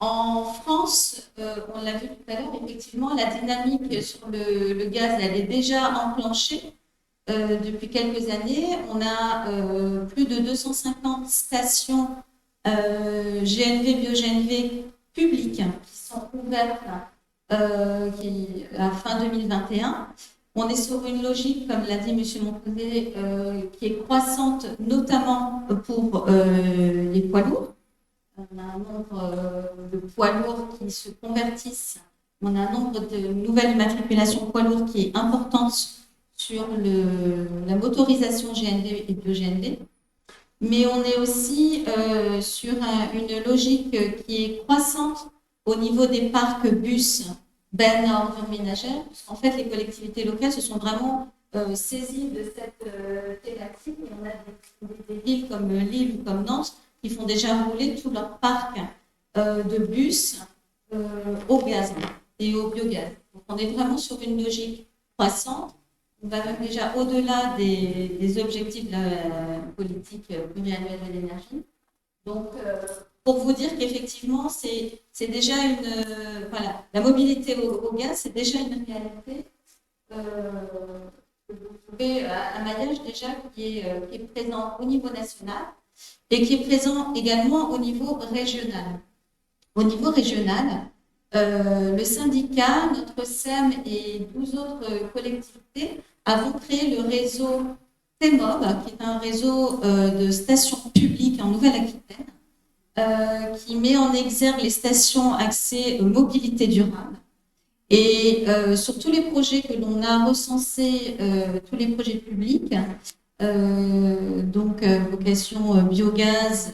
En France, on l'a vu tout à l'heure, effectivement, la dynamique sur le gaz, elle est déjà enclenchée depuis quelques années. On a plus de 250 stations GNV, bio-GNV publiques qui sont ouvertes à fin 2021. On est sur une logique, comme l'a dit M. Montrezé, qui est croissante, notamment pour les poids lourds. On a un nombre de poids lourds qui se convertissent. On a un nombre de nouvelles immatriculations poids lourds qui est importante sur la motorisation GNV et bio-GNV. Mais on est aussi sur une logique qui est croissante au niveau des parcs bus, bennes à ordures ménagères. En fait, les collectivités locales se sont vraiment saisies de cette thématique. Et on a des villes comme Lille ou comme Nantes qui font déjà rouler tout leur parc de bus au gaz et au biogaz. Donc, on est vraiment sur une logique croissante. On va même déjà au-delà des objectifs de la politique pluriannuelle de l'énergie. Donc, pour vous dire qu'effectivement, c'est déjà la mobilité au gaz, c'est déjà une réalité vous trouvez un maillage déjà qui est présent au niveau national et qui est présent également au niveau régional. Au niveau régional, le syndicat, notre SEM et 12 autres collectivités avons créé le réseau TEMOB, qui est un réseau de stations publiques en Nouvelle-Aquitaine, qui met en exergue les stations axées mobilité durable. Et sur tous les projets que l'on a recensés, tous les projets publics, donc vocation biogaz,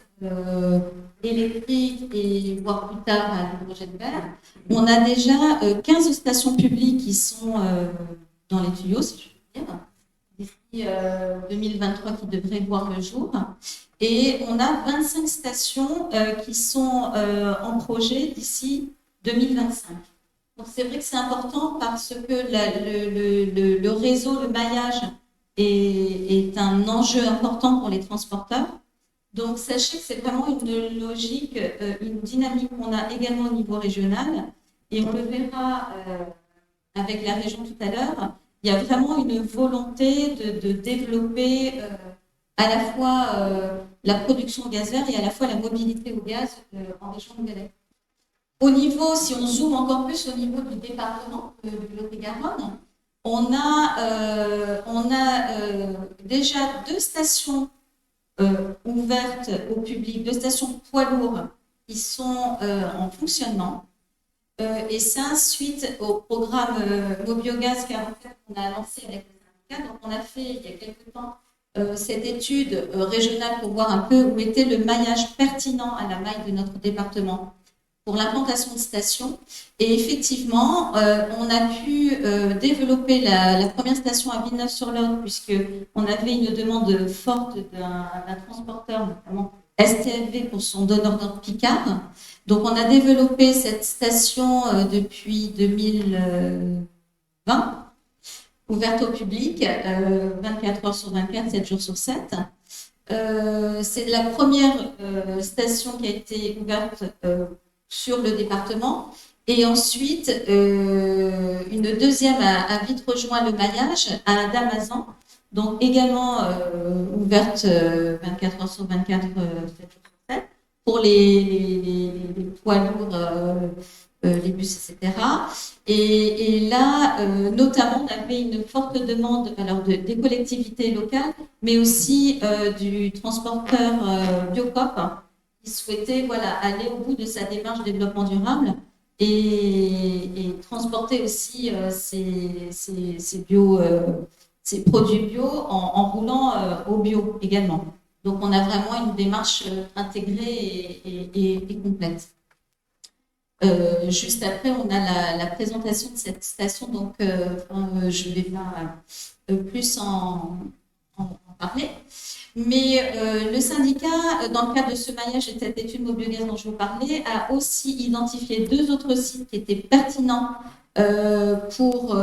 électrique et voire plus tard à l'hydrogène vert, on a déjà 15 stations publiques qui sont dans les tuyaux, si je puis dire, d'ici 2023 qui devraient voir le jour. Et on a 25 stations qui sont en projet d'ici 2025. Donc c'est vrai que c'est important parce que le réseau, le maillage est un enjeu important pour les transporteurs. Donc sachez que c'est vraiment une logique, une dynamique qu'on a également au niveau régional et on le verra avec la région tout à l'heure. Il y a vraiment une volonté de développer à la fois la production gazière et à la fois la mobilité au gaz en région Nouvelle-Aquitaine. Au niveau, si on zoome encore plus au niveau du département du Lot-et-Garonne, on a déjà 2 stations ouvertes au public, 2 stations poids lourds qui sont en fonctionnement. Et ça, suite au programme Mobiogaz 47 qu'on a lancé avec les syndicats. Donc, on a fait il y a quelques temps cette étude régionale pour voir un peu où était le maillage pertinent à la maille de notre département pour l'implantation de stations. Et effectivement, on a pu développer la première station à Villeneuve-sur-Lot, puisqu'on avait une demande forte d'un transporteur, notamment STFV, pour son donneur d'ordre Picard. Donc, on a développé cette station depuis 2020, ouverte au public, 24 heures sur 24, 7 jours sur 7. C'est la première station qui a été ouverte sur le département. Et ensuite, une deuxième a vite rejoint le maillage à Damazan, donc également ouverte 24 heures sur 24, 7 jours sur 7, pour les poids lourds, les bus, etc. Et là, notamment, on avait une forte demande alors des collectivités locales, mais aussi du transporteur Biocop, qui souhaitait aller au bout de sa démarche de développement durable et transporter aussi ces produits bio en roulant au bio également. Donc, on a vraiment une démarche intégrée et complète. Juste après, on a la présentation de cette station, donc je vais pas plus en parler. Mais le syndicat, dans le cadre de ce maillage et de cette étude Mobiogaz dont je vous parlais, a aussi identifié 2 autres sites qui étaient pertinents pour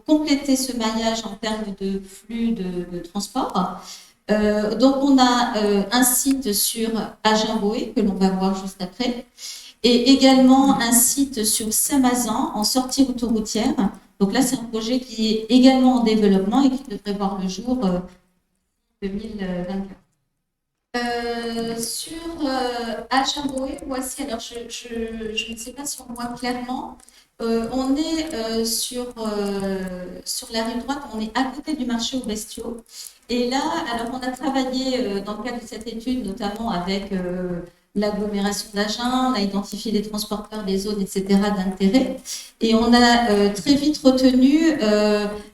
compléter ce maillage en termes de flux de transport. Donc, on a un site sur Agen-Boé, que l'on va voir juste après, et également un site sur Saint-Mazan, en sortie autoroutière. Donc là, c'est un projet qui est également en développement et qui devrait voir le jour 2024. Sur Agen-Boé, voici, alors je ne sais pas si on voit clairement, on est sur la rive droite, on est à côté du marché aux bestiaux. Et là, alors on a travaillé dans le cadre de cette étude, notamment avec l'agglomération d'Agen, on a identifié les transporteurs, les zones, etc. d'intérêt. Et on a très vite retenu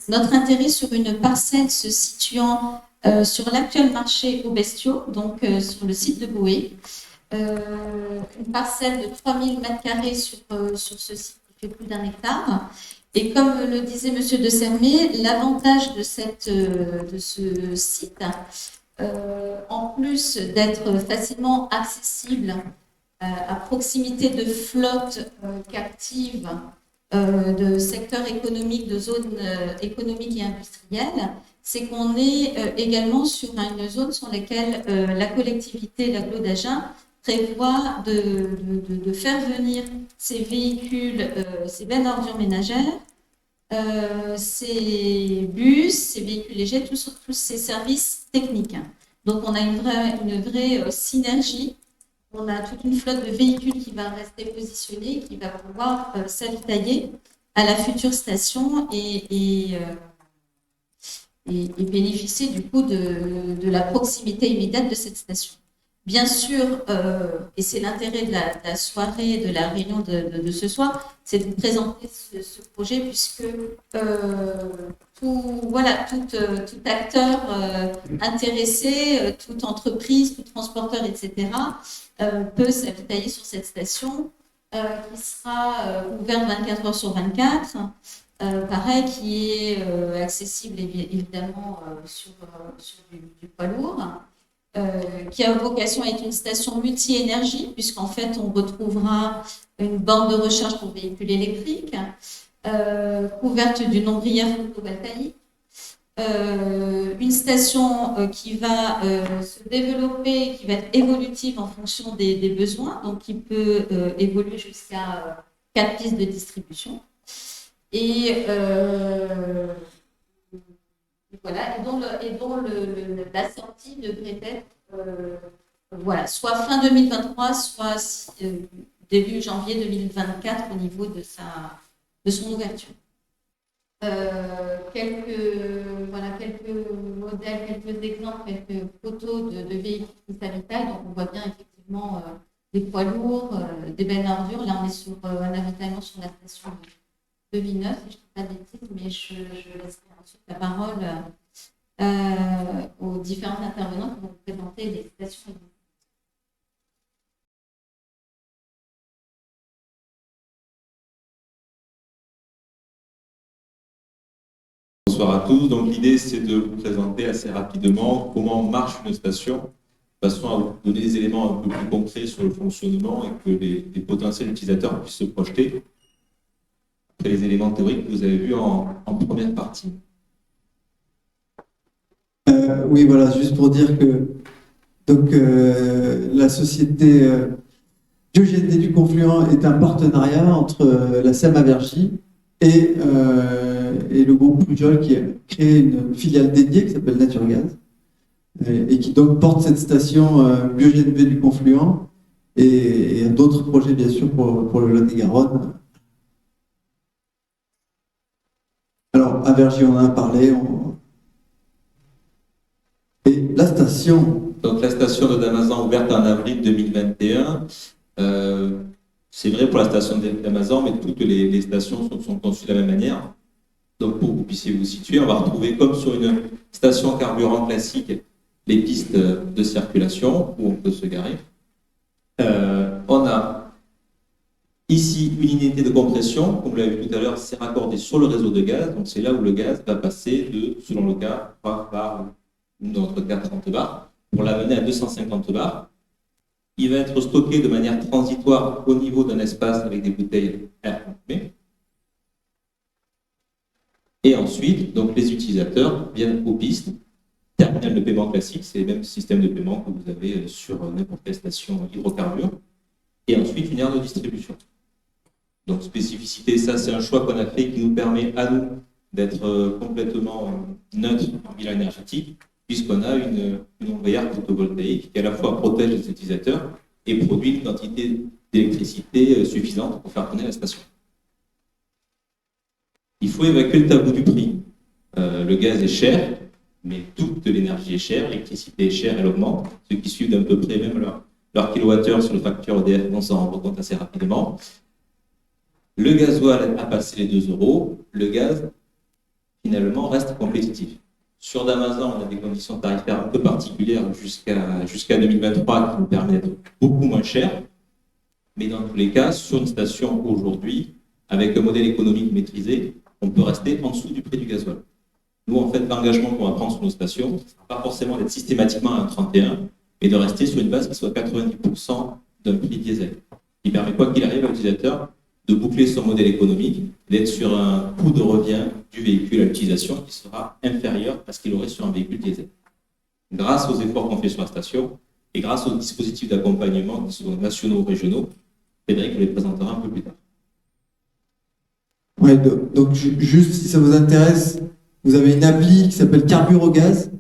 notre intérêt sur une parcelle se situant sur l'actuel marché aux bestiaux, donc sur le site de Boé. Une parcelle de 3000 m² sur ce site qui fait plus d'1 hectare. Et comme le disait M. de Sermé, l'avantage de ce site, en plus d'être facilement accessible à proximité de flottes captives, de secteurs économiques, de zones économiques et industrielles, c'est qu'on est également sur une zone sur laquelle la collectivité, l'agglo d'Agen, prévoit de faire venir ces véhicules, ces bennes ordures ménagères, ces bus, ces véhicules légers, tous ces services techniques. Donc, on a une vraie synergie. On a toute une flotte de véhicules qui va rester positionnée, qui va pouvoir s'avitailler à la future station et bénéficier du coup de la proximité immédiate de cette station. Bien sûr, et c'est l'intérêt de la soirée, de la réunion de ce soir, c'est de présenter ce projet puisque tout acteur intéressé, toute entreprise, tout transporteur, etc., peut s'avitailler sur cette station qui sera ouverte 24 heures sur 24. Pareil, qui est accessible évidemment sur du poids lourd. Qui a vocation à être une station multi-énergie, puisqu'en fait, on retrouvera une borne de recharge pour véhicules électriques, couverte d'une ombrière photovoltaïque, une station qui va se développer, qui va être évolutive en fonction des besoins, donc qui peut évoluer jusqu'à 4 pistes de distribution. Et voilà, et dont la sortie devrait être soit fin 2023, soit début janvier 2024 au niveau de son ouverture. Quelques modèles, quelques exemples, quelques photos de véhicules qui s'avitaillent. Donc on voit bien effectivement des poids lourds, des bennes à ordures. Là on est sur un avitaillement sur la station de Villeneuve, si je ne dis pas de bêtises, mais je laisserai ensuite la parole aux différents intervenants qui vont vous présenter les stations. Bonsoir à tous. Donc l'idée c'est de vous présenter assez rapidement comment marche une station, de façon à vous donner des éléments un peu plus concrets sur le fonctionnement et que les potentiels utilisateurs puissent se projeter. Les éléments théoriques que vous avez vus en première partie. Oui, voilà, juste pour dire que donc, la société GeoGND du Confluent est un partenariat entre la SEM Avergy et le groupe Pujol qui a créé une filiale dédiée qui s'appelle Naturgaz et qui donc porte cette station GeoGND du Confluent et d'autres projets bien sûr pour le Lot-et-Garonne. Alors, Avergy, on en a parlé. Et la station. Donc, la station de Damazan ouverte en avril 2021. C'est vrai pour la station d'Amazon, mais toutes les stations sont conçues de la même manière. Donc, pour que vous puissiez vous situer, on va retrouver, comme sur une station carburant classique, les pistes de circulation où on peut se garer. On a ici une unité de compression, comme vous l'avez vu tout à l'heure, c'est raccordé sur le réseau de gaz. Donc, c'est là où le gaz va passer de, selon le cas, 3 bars ou dans notre cas 30 bars, pour l'amener à 250 bars. Il va être stocké de manière transitoire au niveau d'un espace avec des bouteilles air comprimé. Et ensuite, donc, les utilisateurs viennent aux pistes. Terminal de paiement classique, c'est le même système de paiement que vous avez sur n'importe quelle station hydrocarbures. Et ensuite, une aire de distribution. Donc, spécificité, ça, c'est un choix qu'on a fait qui nous permet à nous d'être complètement neutre en bilan énergétique, puisqu'on a une ombrière photovoltaïque qui à la fois protège les utilisateurs et produit une quantité d'électricité suffisante pour faire tourner la station. Il faut évacuer le tabou du prix. Le gaz est cher, mais toute l'énergie est chère, l'électricité est chère, elle augmente. Ceux qui suivent d'un peu près même leur kilowattheure sur le facture EDF vont s'en rendre compte assez rapidement. Le gasoil a passé les 2 €, le gaz finalement reste compétitif. Sur Damazan, on a des conditions tarifaires un peu particulières jusqu'à 2023 qui nous permettent d'être beaucoup moins cher. Mais dans tous les cas, sur une station aujourd'hui, avec un modèle économique maîtrisé, on peut rester en dessous du prix du gasoil. Nous, en fait, l'engagement qu'on va prendre sur nos stations, ce ne sera pas forcément d'être systématiquement à 1,31, mais de rester sur une base qui soit 90% d'un prix diesel. Qui permet, quoi qu'il arrive à l'utilisateur, de boucler son modèle économique, d'être sur un coût de revient du véhicule à l'utilisation qui sera inférieur à ce qu'il aurait sur un véhicule diesel. Grâce aux efforts qu'on fait sur la station et grâce aux dispositifs d'accompagnement qui sont nationaux ou régionaux, Frédéric vous les présentera un peu plus tard. Ouais, donc juste si ça vous intéresse, vous avez une appli qui s'appelle Carbure au gaz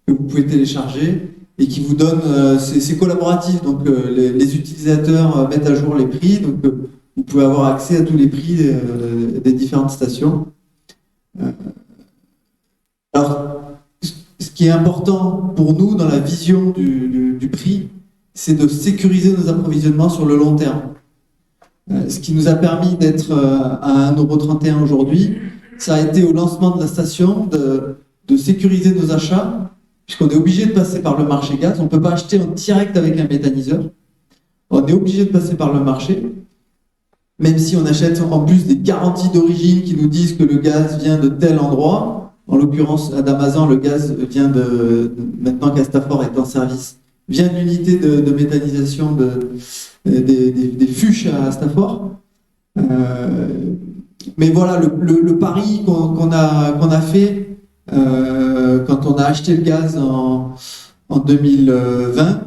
que vous pouvez télécharger et qui vous donne, c'est collaboratif, donc les utilisateurs mettent à jour les prix, donc vous pouvez avoir accès à tous les prix des différentes stations. Alors, ce qui est important pour nous dans la vision du prix, c'est de sécuriser nos approvisionnements sur le long terme. Ce qui nous a permis d'être à 1,31 € aujourd'hui, ça a été au lancement de la station de sécuriser nos achats, puisqu'on est obligé de passer par le marché gaz. On ne peut pas acheter en direct avec un méthaniseur. On est obligé de passer par le marché, même si on achète en plus des garanties d'origine qui nous disent que le gaz vient de tel endroit. En l'occurrence, à Damazan, le gaz vient maintenant qu'Astafor est en service, vient de l'unité de méthanisation des Fuchs à Astafor. Mais voilà, le pari qu'on a fait quand on a acheté le gaz en 2020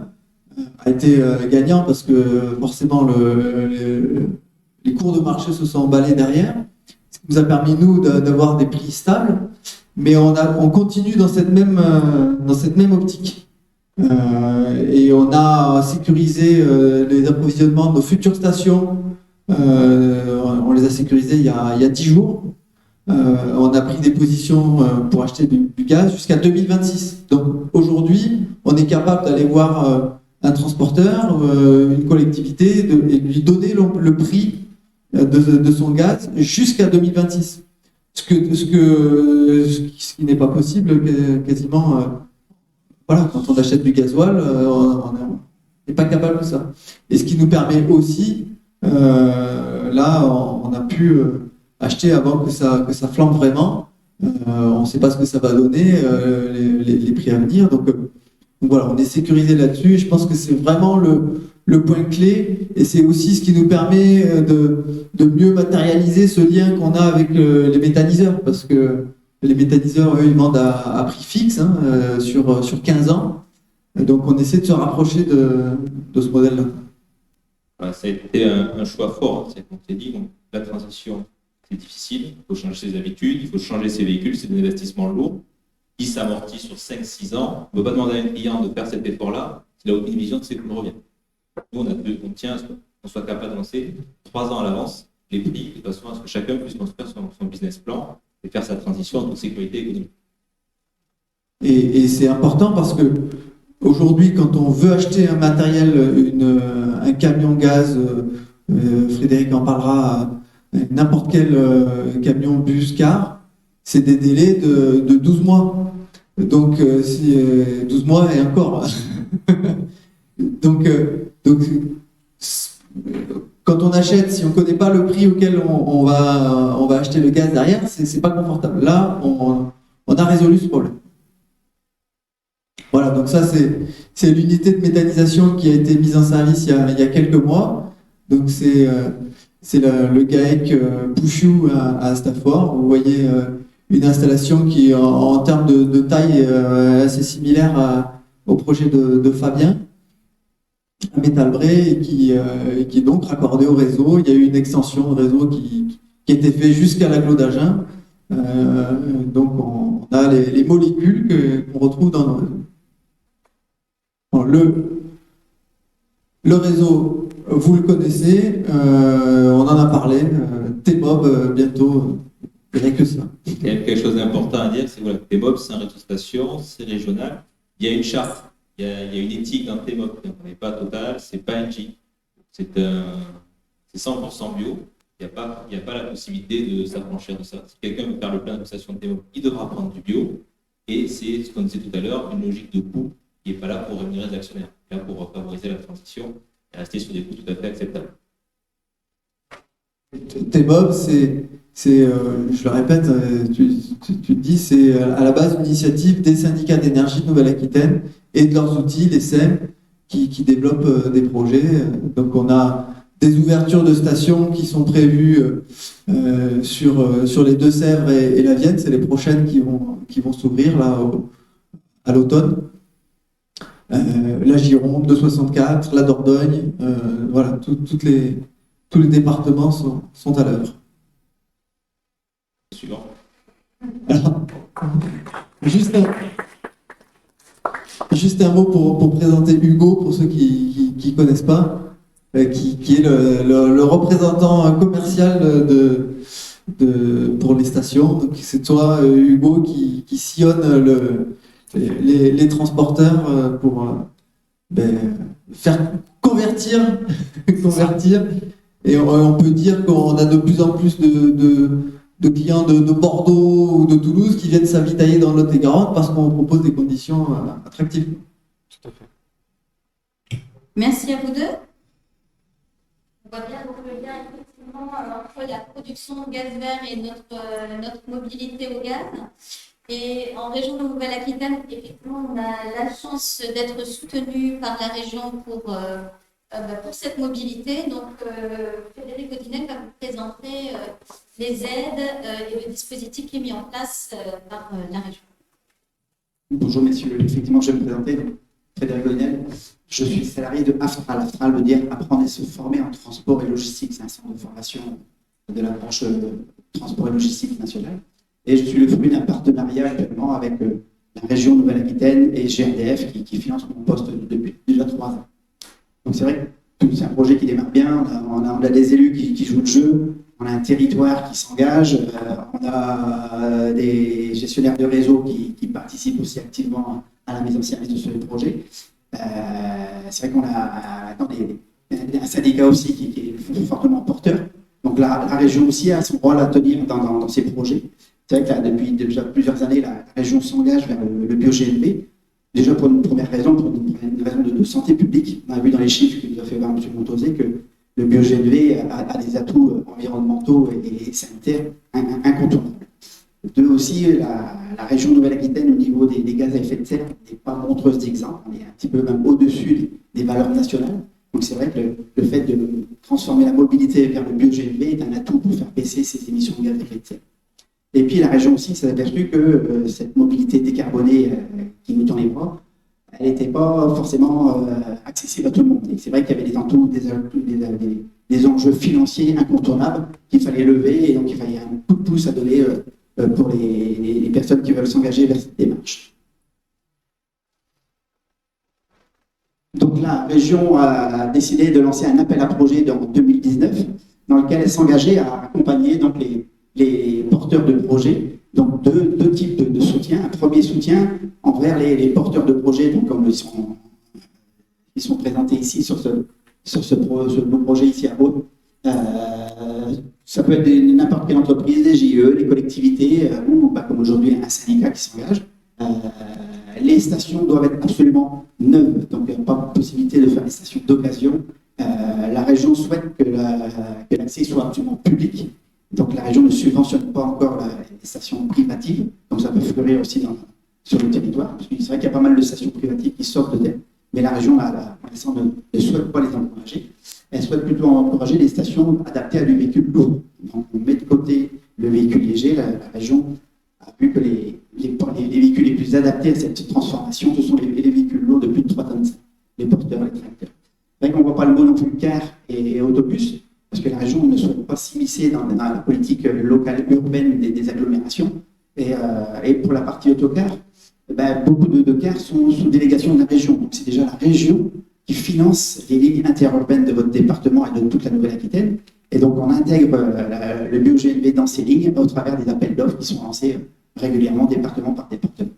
a été gagnant parce que forcément les cours de marché se sont emballés derrière, ce qui nous a permis nous d'avoir des prix stables, mais on continue dans cette même optique. Et on a sécurisé les approvisionnements de nos futures stations. On les a sécurisées il y a 10 jours. On a pris des positions pour acheter du gaz jusqu'à 2026. Donc aujourd'hui, on est capable d'aller voir un transporteur, une collectivité, et lui donner le prix de son gaz jusqu'à 2026. Ce qui n'est pas possible quasiment. Voilà, quand on achète du gasoil, on n'est pas capable de ça. Et ce qui nous permet aussi, là, on a pu acheter avant que ça flambe vraiment. On ne sait pas ce que ça va donner, les prix à venir. Donc voilà, on est sécurisé là-dessus. Je pense que c'est vraiment le point clé, et c'est aussi ce qui nous permet de mieux matérialiser ce lien qu'on a avec les méthaniseurs, parce que les méthaniseurs, eux, ils vendent à prix fixe sur 15 ans. Donc on essaie de se rapprocher de ce modèle-là. Voilà, ça a été un choix fort, hein, c'est comme tu as dit. Donc, la transition, c'est difficile, il faut changer ses habitudes, il faut changer ses véhicules, c'est des investissements lourds qui s'amortissent sur 5-6 ans. On ne peut pas demander à un client de faire cet effort-là s'il n'a aucune vision de ses coûts de revient. Nous, on tient à ce qu'on soit capable d'annoncer 3 ans à l'avance les prix, de façon à ce que chacun puisse construire son business plan et faire sa transition en toute sécurité économique. Et c'est important parce que aujourd'hui, quand on veut acheter un matériel, un camion gaz, Frédéric en parlera, n'importe quel camion, bus, car, c'est des délais de 12 mois. Donc, 12 mois et encore. Donc, quand on achète, si on ne connaît pas le prix auquel on va acheter le gaz derrière, c'est pas confortable. Là, on a résolu ce problème. Voilà, donc ça, c'est l'unité de méthanisation qui a été mise en service il y a quelques mois. Donc, c'est le GAEC Pouchou à Astafor. Vous voyez une installation qui, en termes de taille, est assez similaire au projet de Fabien, à Métalbray, et qui est donc raccordé au réseau. Il y a eu une extension de réseau qui a été faite jusqu'à l'agglo d'Agen. Donc, on a les molécules qu'on retrouve dans nos réseaux. Bon, le réseau, vous le connaissez, on en a parlé, T-Mob, bientôt, il n'y a que ça. Il y a quelque chose d'important à dire, c'est que voilà, T-Mob, c'est un réseau de stations, c'est régional. Il y a une charte, il y a une éthique dans T-Mob. On n'est pas Total, c'est pas Engie. C'est 100% bio. Il n'y a pas la possibilité de s'affranchir de ça. Si quelqu'un veut faire le plein de station de T-Mob, il devra prendre du bio. Et c'est ce qu'on disait tout à l'heure, une logique de coût qui n'est pas là pour rémunérer les actionnaires, là pour favoriser la transition et rester sur des coûts tout à fait acceptables. T-Mob, je le répète, tu dis, c'est à la base une initiative des syndicats d'énergie de Nouvelle-Aquitaine et de leurs outils, les SEM, qui développent des projets. Donc on a des ouvertures de stations qui sont prévues sur les Deux-Sèvres et la Vienne. C'est les prochaines qui vont s'ouvrir là à l'automne. La Gironde, 264, la Dordogne, voilà, tous les départements sont à l'œuvre. Suivant. Alors, juste un mot pour présenter Hugo, pour ceux qui ne connaissent pas, qui est le représentant commercial pour les stations. Donc c'est toi, Hugo, qui sillonne les transporteurs pour faire convertir. Et on peut dire qu'on a de plus en plus de clients de Bordeaux ou de Toulouse qui viennent s'avitailler dans le Lot-et-Garonne parce qu'on propose des conditions attractives. Tout à fait. Merci à vous deux. On voit bien donc le lien effectivement entre la production de gaz vert et notre mobilité au gaz. Et en région de Nouvelle-Aquitaine, effectivement, on a la chance d'être soutenu par la région pour cette mobilité. Donc, Frédéric Audinet va vous présenter les aides et le dispositif qui est mis en place par la région. Bonjour messieurs, effectivement je vais me présenter, donc, Frédéric Audinet. Je suis salarié de Astral. Astral veut dire apprendre et se former en transport et logistique. C'est un centre de formation de la branche transport et logistique nationale. Et je suis le fruit d'un partenariat actuellement avec la région Nouvelle-Aquitaine et GRDF qui finance mon poste depuis déjà 3 ans. Donc c'est vrai que c'est un projet qui démarre bien, on a des élus qui jouent le jeu, on a un territoire qui s'engage, on a des gestionnaires de réseau qui participent aussi activement à la mise en service de ce projet. C'est vrai qu'on a un syndicat aussi qui est fortement porteur. Donc la région aussi a son rôle à tenir dans ces projets. C'est vrai que là, depuis déjà plusieurs années, la région s'engage vers le bio-GNV. Déjà pour une première raison, pour une raison de santé publique. On a vu dans les chiffres que nous a fait voir M. Montosé que le bio-GNV a des atouts environnementaux et sanitaires incontournables. Deux aussi, la région Nouvelle-Aquitaine au niveau des gaz à effet de serre n'est pas montreuse d'exemple. On est un petit peu même au-dessus des valeurs nationales. Donc c'est vrai que le fait de transformer la mobilité vers le bio-GNV est un atout pour faire baisser ces émissions de gaz à effet de serre. Et puis la région aussi s'est aperçue que cette mobilité décarbonée qui nous tend les bras, elle n'était pas forcément accessible à tout le monde. Et c'est vrai qu'il y avait des enjeux financiers incontournables qu'il fallait lever, et donc il fallait un coup de pouce à donner pour les personnes qui veulent s'engager vers cette démarche. Donc la région a décidé de lancer un appel à projet en 2019, dans lequel elle s'engageait à accompagner donc les porteurs de projets, donc deux types de soutien. Un premier soutien envers les porteurs de projets, donc comme ils sont présentés ici sur ce beau projet ici à Aude. Ça peut être n'importe quelle entreprise, des JE, les collectivités, ou comme aujourd'hui un syndicat qui s'engage. Les stations doivent être absolument neuves, donc il n'y a pas possibilité de faire des stations d'occasion. La région souhaite que l'accès soit absolument public. Donc la région ne subventionne pas encore les stations privatives, donc ça peut fleurir aussi sur le territoire, parce que c'est vrai qu'il y a pas mal de stations privatives qui sortent de terre, mais la région ne souhaite pas les encourager. Elle souhaite plutôt encourager les stations adaptées à du véhicule lourd. Donc on met de côté le véhicule léger. La région a vu que les véhicules les plus adaptés à cette transformation, ce sont les véhicules lourds de plus de 3 tonnes, les porteurs, les tracteurs. C'est vrai qu'on ne voit pas le mot non plus car et autobus, parce que la région ne souhaite pas s'immiscer dans la politique locale urbaine des agglomérations. Et pour la partie autocar, beaucoup de cars sont sous délégation de la région. Donc c'est déjà la région qui finance les lignes interurbaines de votre département et de toute la Nouvelle-Aquitaine. Et donc on intègre le bio-GNV dans ces lignes au travers des appels d'offres qui sont lancés régulièrement, département par département.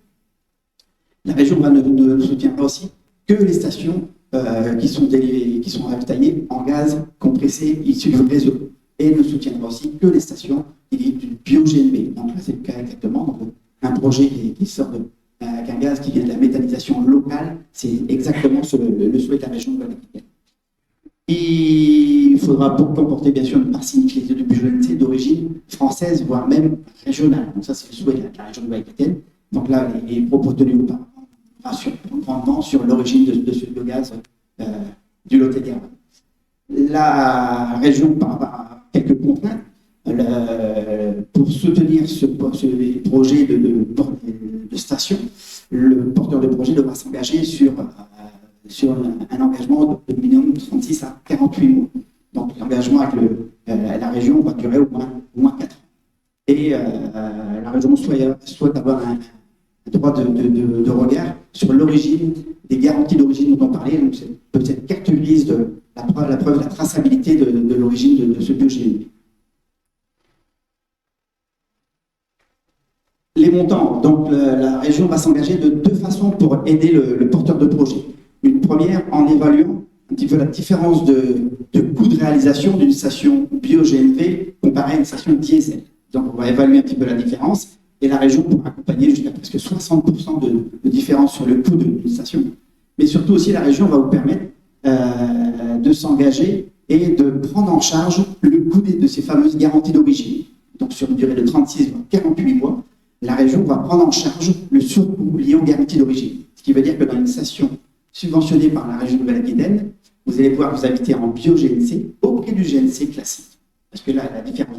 La région ne soutiendra aussi que les stations qui sont ravitaillées en gaz compressé issu du réseau, et ne soutiendra aussi que les stations du bio-GNV. Donc là, c'est le cas exactement. Donc, un projet qui sort avec un gaz qui vient de la méthanisation locale, c'est exactement le souhait de la région de Nouvelle-Aquitaine. Il faudra comporter bien sûr une part significative de bio-GNV d'origine française, voire même régionale. Donc ça, c'est le souhait de la région de Nouvelle-Aquitaine. Donc là, les propos tenus auparavant grandement sur l'origine de ce biogaz du Lot-et-Garonne. La région, par quelques contraintes, pour soutenir ce projet de station, le porteur de projet devra s'engager sur un engagement de minimum 36 à 48 mois. Donc l'engagement avec la région va durer au moins 4 ans. Et et la région souhaite avoir un droit de regard sur l'origine, des garanties d'origine dont on parlait. Donc, c'est peut-être cette carte grise de la preuve de la traçabilité de l'origine de ce bio-GNV. Les montants. Donc, la région va s'engager de deux façons pour aider le porteur de projet. Une première, en évaluant un petit peu la différence de coût de réalisation d'une station bio-GNV comparée à une station diesel. Donc, on va évaluer un petit peu la différence et la région pourra accompagner jusqu'à presque 60% de différence sur le coût d'une station. Mais surtout aussi, la région va vous permettre de s'engager et de prendre en charge le coût de ces fameuses garanties d'origine. Donc, sur une durée de 36 voire 48 mois, la région va prendre en charge le surcoût lié aux garanties d'origine. Ce qui veut dire que dans une station subventionnée par la région Nouvelle-Aquitaine, vous allez pouvoir vous habiter en bio-GNC au prix du GNC classique. Parce que là, la différence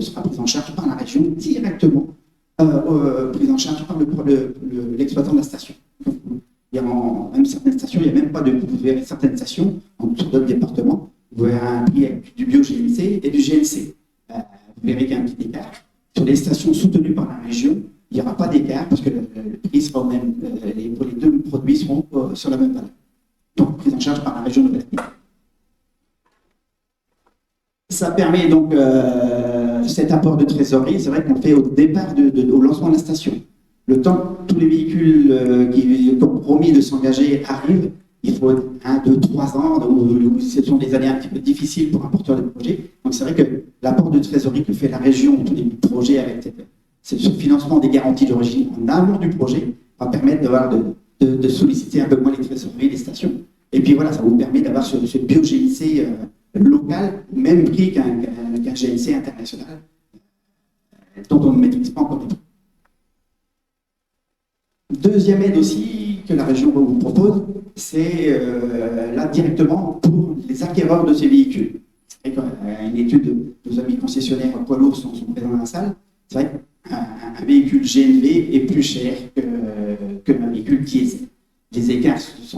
sera prise en charge par la région directement, prise en charge par l'exploitant de la station. Donc, il y a même certaines stations, il n'y a même pas de coût. Vous verrez certaines stations, sur d'autres départements, vous verrez un prix avec du bio-GNC et du GNC. Vous verrez qu'il y a un petit écart. Sur les stations soutenues par la région, il n'y aura pas d'écart parce que le prix sera au même, les deux produits seront sur la même valeur. Donc, prise en charge par la région Nouvelle-Aquitaine. Ça permet donc cet apport de trésorerie, c'est vrai qu'on le fait au départ, au lancement de la station. Le temps que tous les véhicules qui ont promis de s'engager arrivent, il faut 1, 2, 3 ans, où ce sont des années un petit peu difficiles pour un porteur de projet. Donc c'est vrai que l'apport de trésorerie que fait la région au tout début de projet avec ce financement des garanties d'origine en amont du projet va permettre de solliciter un peu moins les trésoreries des stations. Et puis voilà, ça vous permet d'avoir ce bio-GNC local au même prix qu'un GNC international dont on ne maîtrise pas encore les prix. Deuxième aide aussi que la région vous propose, c'est là directement pour les acquéreurs de ces véhicules. C'est vrai qu'une étude de nos amis concessionnaires poids lourds sont présents dans la salle. C'est vrai qu'un véhicule GNV est plus cher qu'un véhicule diesel. Les écarts se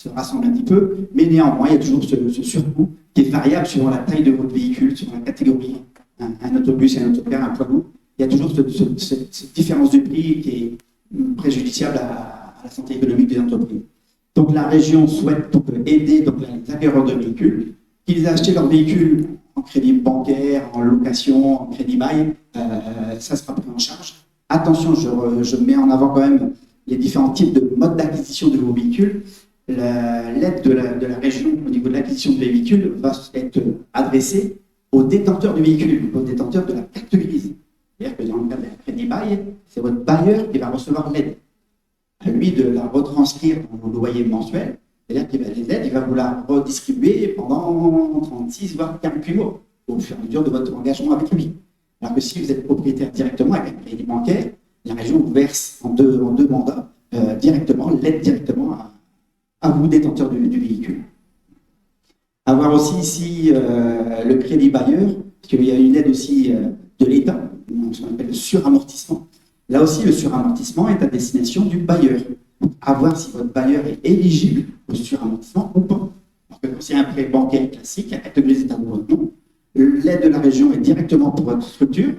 rassemblent un petit peu, mais néanmoins, il y a toujours ce surcoût qui est variable selon la taille de votre véhicule, selon la catégorie, un autobus et un autocar, un poids lourd. Il y a toujours cette différence de prix qui est préjudiciable à la santé économique des entreprises. Donc la région souhaite aider les acquéreurs de véhicules, qu'ils aient acheté leur véhicule en crédit bancaire, en location, en crédit bail, ça sera pris en charge. Attention, je mets en avant quand même les différents types de modes d'acquisition de vos véhicules. L'aide de la région au niveau de l'acquisition de véhicules va être adressée aux détenteurs du véhicule, aux détenteurs de la carte grise. C'est-à-dire que dans le cas d'un crédit bail, c'est votre bailleur qui va recevoir l'aide. À lui de la retranscrire dans le loyer mensuel, c'est-à-dire qu'il va les aider, il va vous la redistribuer pendant 36 voire 48 mois, au fur et à mesure de votre engagement avec lui. Alors que si vous êtes propriétaire directement avec un crédit bancaire, la région vous verse en deux mandats directement, l'aide directement à vous, détenteur du véhicule. À voir aussi ici le crédit bailleur, parce qu'il y a une aide aussi de l'État, ce qu'on appelle le suramortissement. Là aussi, le suramortissement est à destination du bailleur. À voir si votre bailleur est éligible au suramortissement ou pas. Alors que quand c'est un prêt bancaire classique, la catégorie est à votre nom, l'aide de la région est directement pour votre structure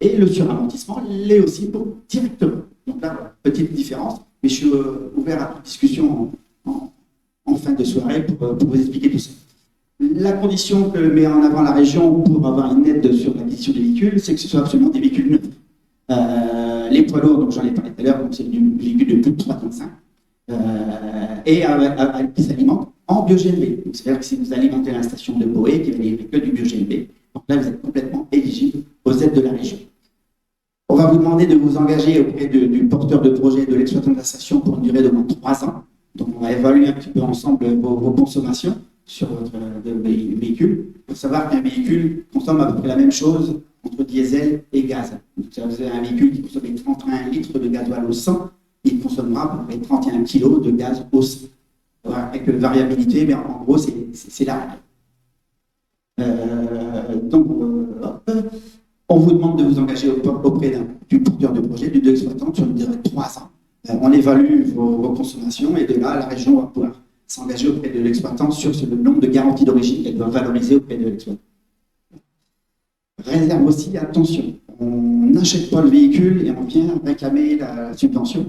et le suramortissement l'est aussi pour directement. Donc là, voilà, petite différence, mais je suis ouvert à toute discussion en fin de soirée pour vous expliquer tout ça. La condition que met en avant la région pour avoir une aide sur l'acquisition des véhicules, c'est que ce soit absolument des véhicules neufs. Les poids lourds, donc j'en ai parlé tout à l'heure, c'est du véhicule de plus de 3 tonnes 5, qui s'alimente en bio-GNV. C'est-à-dire que si vous alimentez la station de Boé, qui va livrer que du bio-GNV, donc là vous êtes complètement éligible aux aides de la région. On va vous demander de vous engager auprès du porteur de projet de l'exploitant de la station pour une durée de moins de 3 ans. Donc on va évaluer un petit peu ensemble vos consommations sur votre véhicule. Il faut savoir qu'un véhicule consomme à peu près la même chose entre diesel et gaz. Donc, si vous avez un véhicule qui consomme 31 litres de gasoil au 100, il consommera à peu près 31 kg de gaz au 100. Avec variabilité, mais en gros, c'est la règle. Donc, on vous demande de vous engager auprès du porteur de projet, de l'exploitant, sur une durée de 3 ans. On évalue vos consommations et de là, la région va pouvoir s'engager auprès de l'exploitant sur le nombre de garanties d'origine qu'elle doit valoriser auprès de l'exploitant. réserve aussi, attention, on n'achète pas le véhicule et on vient réclamer la subvention.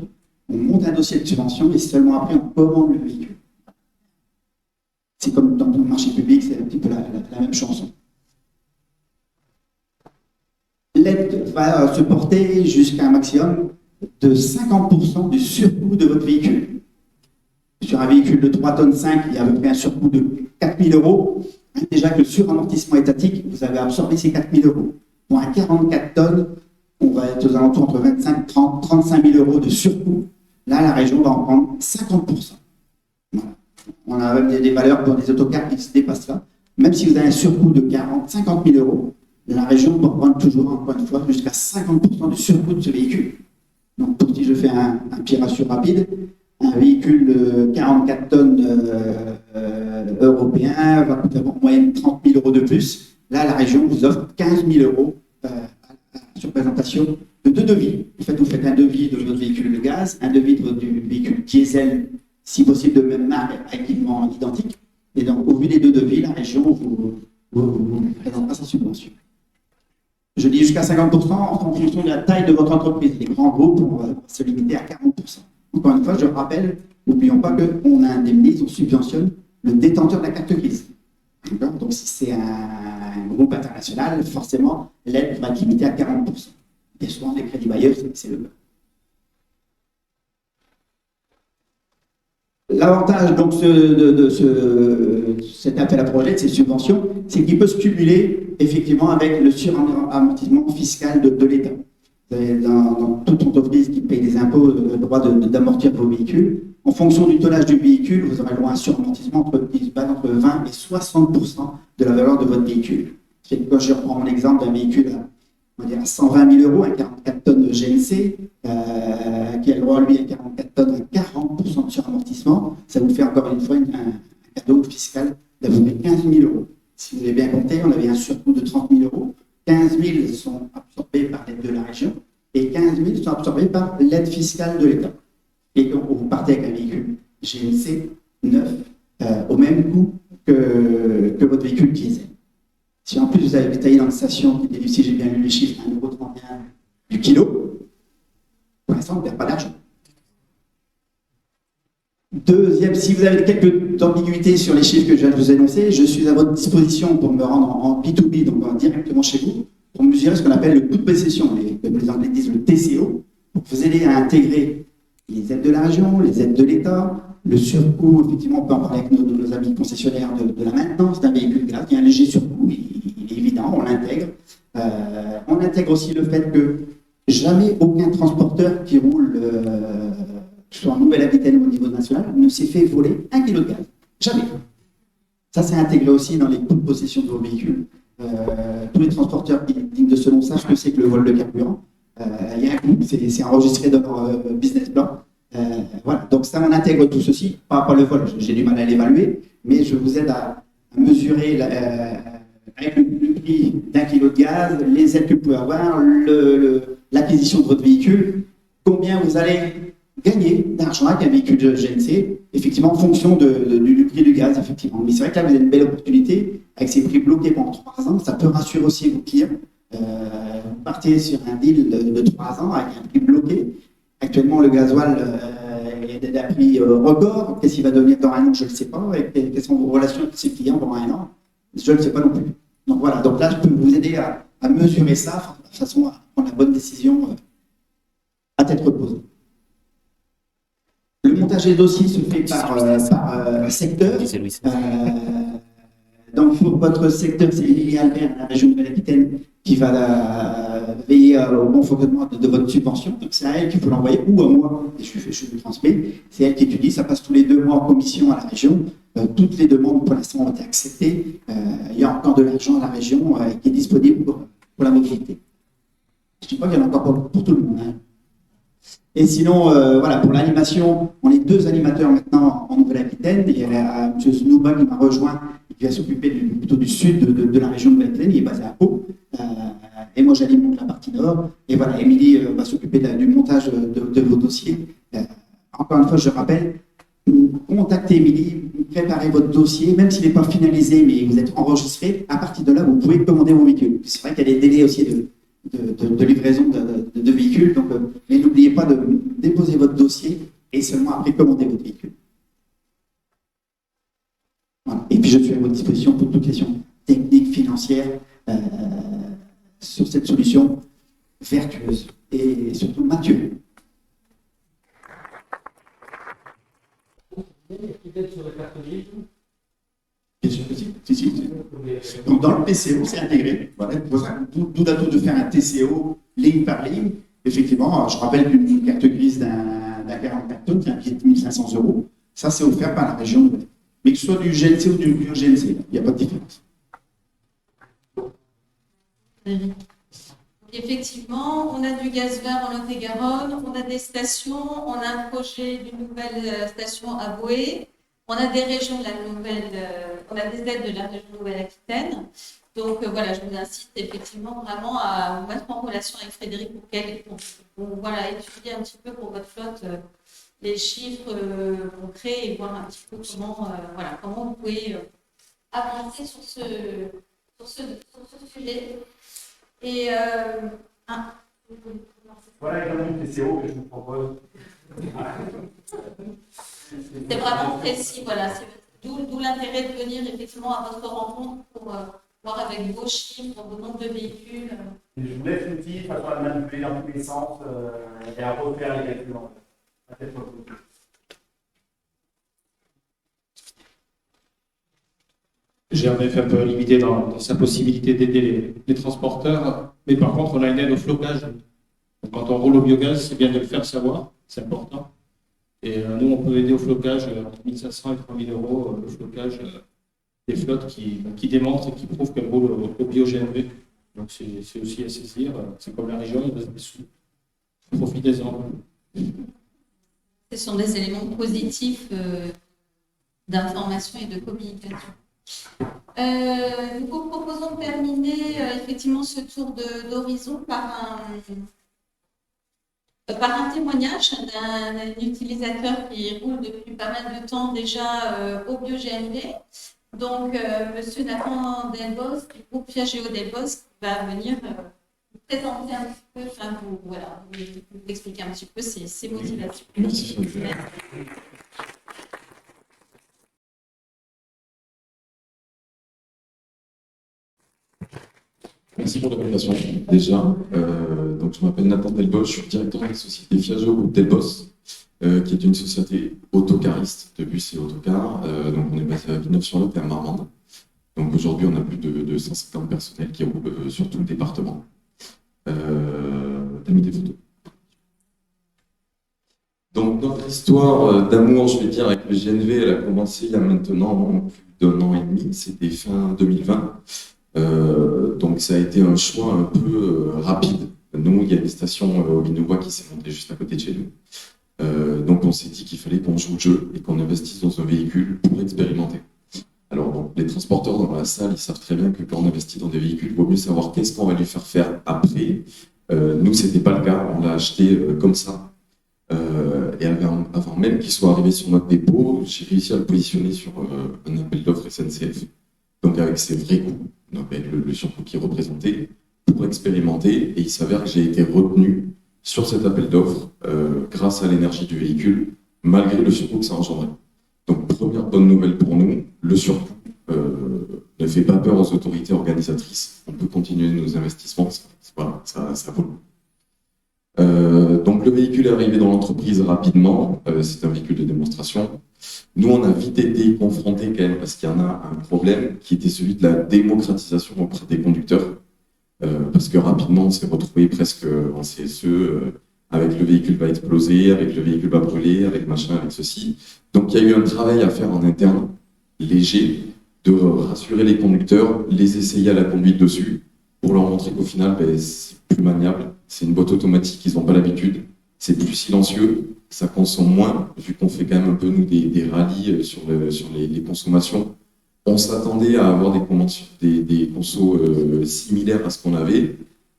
On monte un dossier de subvention et seulement après on commande le véhicule. C'est comme dans le marché public, c'est un petit peu la même chanson. L'aide va se porter jusqu'à un maximum de 50% du surcoût de votre véhicule. Sur un véhicule de 3,5 tonnes, il y a à peu près un surcoût de 4 000 euros. Déjà que le suramortissement étatique, vous avez absorbé ces 4 000 euros. Pour un 44 tonnes, on va être aux alentours entre 25 30 35 000 euros de surcoût. Là, la région va en prendre 50%. Voilà. On a même des valeurs pour des autocars qui se dépassent là. Même si vous avez un surcoût de 40 50 000 euros, la région va prendre toujours, encore une fois, jusqu'à 50% du surcoût de ce véhicule. Donc, si je fais un petit ratio rapide, un véhicule de 44 tonnes européen va coûter en moyenne 30 000 euros de plus. Là, la région vous offre 15 000 euros sur présentation de 2 devis. En fait, vous faites un devis de votre véhicule de gaz, un devis de votre véhicule diesel, si possible de même marque, à équipement identique. Et donc, au vu des 2 devis, la région vous présentera sa subvention. Je dis jusqu'à 50% en fonction de la taille de votre entreprise. Les grands groupes vont se limiter à 40%. Encore une fois, je rappelle, n'oublions pas qu'on indemnise, on subventionne le détenteur de la carte grise. Donc, si c'est un groupe international, forcément, l'aide va être limitée à 40%. Et souvent, les crédits bailleurs, c'est le cas. L'avantage donc cet appel à projet, de ces subventions, c'est qu'il peut se cumuler effectivement avec le suramortissement fiscal de l'État. Vous avez dans toute entreprise qui paye des impôts le droit d'amortir vos véhicules. En fonction du tonnage du véhicule, vous aurez le droit à un suramortissement qui se base entre 20 et 60% de la valeur de votre véhicule. Quand je reprends mon exemple d'un véhicule on va dire à 120 000 euros, un 44 tonnes de GNC, qui a le droit, lui, à 44 tonnes, à 40% de suramortissement, ça vous fait encore une fois un cadeau fiscal d'à peu près 15 000 euros. Si vous avez bien compté, on avait un surcoût de 30 000 euros. 15 000 sont absorbés par l'aide de la région et 15 000 sont absorbés par l'aide fiscale de l'État. Et donc, vous partez avec un véhicule GNC neuf au même coût que votre véhicule diesel. Si en plus vous avez détaillé dans la station, qui était, si j'ai bien lu les chiffres, 1,31 € du kilo, pour l'instant, on ne perd pas d'argent. Deuxième, si vous avez quelques ambiguïtés sur les chiffres que je viens de vous énoncer, je suis à votre disposition pour me rendre en B2B, donc directement chez vous, pour mesurer ce qu'on appelle le coût de possession, comme les Anglais disent le TCO, pour vous aider à intégrer les aides de la région, les aides de l'État, le surcoût, effectivement, on peut en parler avec nos amis concessionnaires de la maintenance d'un véhicule gaz, il y a un léger surcoût, il est évident, on l'intègre. On intègre aussi le fait que jamais aucun transporteur qui roule, que ce soit en Nouvelle-Aquitaine ou au niveau national, ne s'est fait voler 1 kg de gaz. Jamais. Ça, c'est intégré aussi dans les coûts de possession de vos véhicules. Tous les transporteurs qui dignes de ce nom sachent que c'est que le vol de carburant. Il y a un coût, c'est enregistré dans leur business plan. Voilà, donc ça, on intègre tout ceci, pas le vol, j'ai du mal à l'évaluer, mais je vous aide à mesurer avec le prix d'1 kilo de gaz, les aides que vous pouvez avoir, l'acquisition de votre véhicule, combien vous allez gagner d'argent avec un véhicule de GNC, effectivement en fonction du prix du gaz, effectivement. Mais c'est vrai que là, vous avez une belle opportunité, avec ces prix bloqués pendant 3 ans, ça peut rassurer aussi vos clients. Vous partez sur un deal de 3 ans avec un prix bloqué. Actuellement, le gasoil est à un prix record. Qu'est-ce qu'il va devenir dans 1 an? Je ne le sais pas. Et quelles sont vos relations avec ces clients pendant 1 an? Je ne le sais pas non plus. Donc voilà, donc là, je peux vous aider à mesurer ça de façon à prendre la bonne décision à tête reposée. Le montage des dossiers se fait par secteur. Donc pour votre secteur, c'est Émilie Albert, la région de Nouvelle-Aquitaine, qui va veiller au bon fonctionnement de votre subvention. Donc c'est à elle qu'il faut l'envoyer, ou à moi, et je lui transmets. C'est elle qui étudie, ça passe tous les 2 mois en commission à la région. Toutes les demandes pour l'instant ont été acceptées. Il y a encore de l'argent à la région qui est disponible pour la mobilité. Je ne dis pas qu'il y en a encore pour tout le monde. Hein. Et sinon, voilà, pour l'animation, on est 2 animateurs maintenant en Nouvelle-Aquitaine. Il y a M. Snouba qui m'a rejoint et qui va s'occuper plutôt du sud de la région de Nouvelle-Aquitaine. Il est basé à Pau. Et moi, j'alimente la partie nord. Et voilà, Émilie va s'occuper du montage de vos dossiers. Encore une fois, je rappelle, contactez Émilie, préparez votre dossier, même s'il n'est pas finalisé, mais vous êtes enregistré. À partir de là, vous pouvez commander vos véhicules. C'est vrai qu'il y a des délais aussi de livraison de véhicules, donc, mais n'oubliez pas de déposer votre dossier et seulement après commander votre véhicule. Voilà. Et puis je suis à votre disposition pour toute question technique, financière, sur cette solution vertueuse et surtout mature. Bien sûr que si. Donc dans le TCO, c'est intégré. Voilà, tout à tout de faire un TCO ligne par ligne. Effectivement, je rappelle qu'une carte grise d'un 44 tonnes, qui est un billet de 1 500 €, ça c'est offert par la région. Mais que ce soit du GNC ou du bio-GNC, il n'y a pas de différence. Effectivement, on a du gaz vert en Lot-et-Garonne, on a des stations, on a un projet d'une nouvelle station à Boé, on a des régions de la nouvelle, on a des aides de la région Nouvelle-Aquitaine. Donc voilà, je vous incite effectivement vraiment à vous mettre en relation avec Frédéric pour voilà, étudier un petit peu pour votre flotte les chiffres concrets et voir un petit peu comment vous pouvez avancer sur ce sujet. Et voilà également le TCO que je vous propose. C'est vraiment précis, voilà. D'où l'intérêt de venir effectivement à votre rencontre pour voir avec vos chiffres, vos nombres de véhicules. Et je vous laisse l'outil de façon à le manipuler dans tous les sens et à refaire les calculs. J'ai un un peu limité dans sa possibilité d'aider les transporteurs, mais par contre, on a une aide au flocage. Donc, quand on roule au biogaz, c'est bien de le faire savoir, c'est important. Et nous, on peut aider au flocage entre 1 500 et 3 000 € le flocage des flottes qui démontrent et qui prouvent qu'elles roulent au bio-GNV. Donc, c'est aussi à saisir. C'est comme la région, il reste des sous. Profitez-en. Ce sont des éléments positifs d'information et de communication. Nous vous proposons de terminer effectivement ce tour d'horizon par un témoignage d'un utilisateur qui roule depuis pas mal de temps déjà au bio-GNV. Donc, Monsieur Nathan Delbos, du groupe Piaggio Delbos, qui va venir vous présenter un petit peu, vous expliquer un petit peu ses motivations. Merci. Merci pour l'invitation. Déjà, donc je m'appelle Nathan Delbos, je suis directeur de la société Piaggio Groupe Delbos, qui est une société autocariste de bus et autocars. Donc on est basé à Villeneuve-sur-Lot et à Marmande. Donc aujourd'hui, on a plus de 150 personnels qui roulent sur tout le département. T'as mis des photos. Donc notre histoire d'amour, je vais dire, avec le GNV, elle a commencé il y a maintenant plus d'1 an et demi, c'était fin 2020. Donc ça a été un choix un peu rapide. Nous, il y a une station au Innova qui s'est montée juste à côté de chez nous. Donc on s'est dit qu'il fallait qu'on joue le jeu et qu'on investisse dans un véhicule pour expérimenter. Alors donc, les transporteurs dans la salle, ils savent très bien que quand on investit dans des véhicules, il vaut mieux savoir qu'est-ce qu'on va lui faire faire après. Nous, c'était pas le cas, on l'a acheté comme ça. Et avant même qu'il soit arrivé sur notre dépôt, j'ai réussi à le positionner sur un appel d'offres SNCF. Donc avec ses vrais coûts, donc avec le surcoût qu'il représentait, pour expérimenter. Et il s'avère que j'ai été retenu sur cet appel d'offres grâce à l'énergie du véhicule, malgré le surcoût que ça engendrait. Donc première bonne nouvelle pour nous, le surcoût ne fait pas peur aux autorités organisatrices. On peut continuer nos investissements, ça vaut le coup. Donc le véhicule est arrivé dans l'entreprise rapidement, c'est un véhicule de démonstration. Nous, on a vite été confrontés quand même, parce qu'il y en a un problème qui était celui de la démocratisation auprès des conducteurs. Parce que rapidement, on s'est retrouvé presque en CSE, avec le véhicule va exploser, avec le véhicule va brûler, avec machin, avec ceci. Donc il y a eu un travail à faire en interne, léger, de rassurer les conducteurs, les essayer à la conduite dessus, pour leur montrer qu'au final, c'est plus maniable, c'est une boîte automatique, ils n'ont pas l'habitude, c'est plus silencieux, ça consomme moins, vu qu'on fait quand même un peu, nous, des rallyes sur les consommations. On s'attendait à avoir des consos similaires à ce qu'on avait,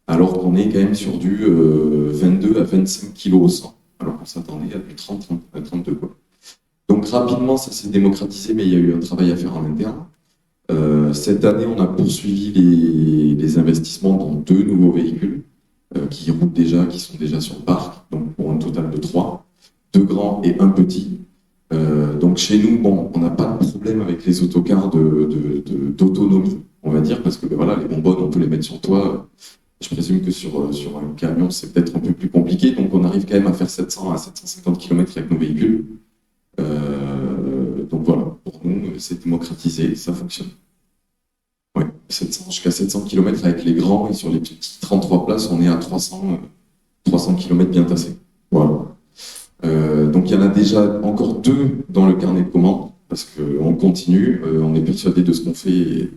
alors qu'on est quand même sur du 22 à 25 kg au 100, alors qu'on s'attendait à du 30, 32, quoi. Donc donc rapidement, ça s'est démocratisé, mais il y a eu un travail à faire en interne. Cette année, on a poursuivi les investissements dans 2 nouveaux véhicules qui roulent déjà, qui sont déjà sur le parc, donc pour un total de 3, 2 grands et 1 petit. Donc chez nous, bon, on n'a pas de problème avec les autocars d'autonomie, on va dire, parce que ben voilà, les bonbonnes, on peut les mettre sur toit. Je présume que sur un camion, c'est peut-être un peu plus compliqué, donc on arrive quand même à faire 700 à 750 km avec nos véhicules. Donc voilà, pour nous, c'est démocratisé, ça fonctionne. Ouais, jusqu'à 700 km avec les grands, et sur les petits 33 places, on est à 300 km bien tassés. Voilà. Donc il y en a déjà encore 2 dans le carnet de commandes, parce qu'on continue, on est persuadé de ce qu'on fait, et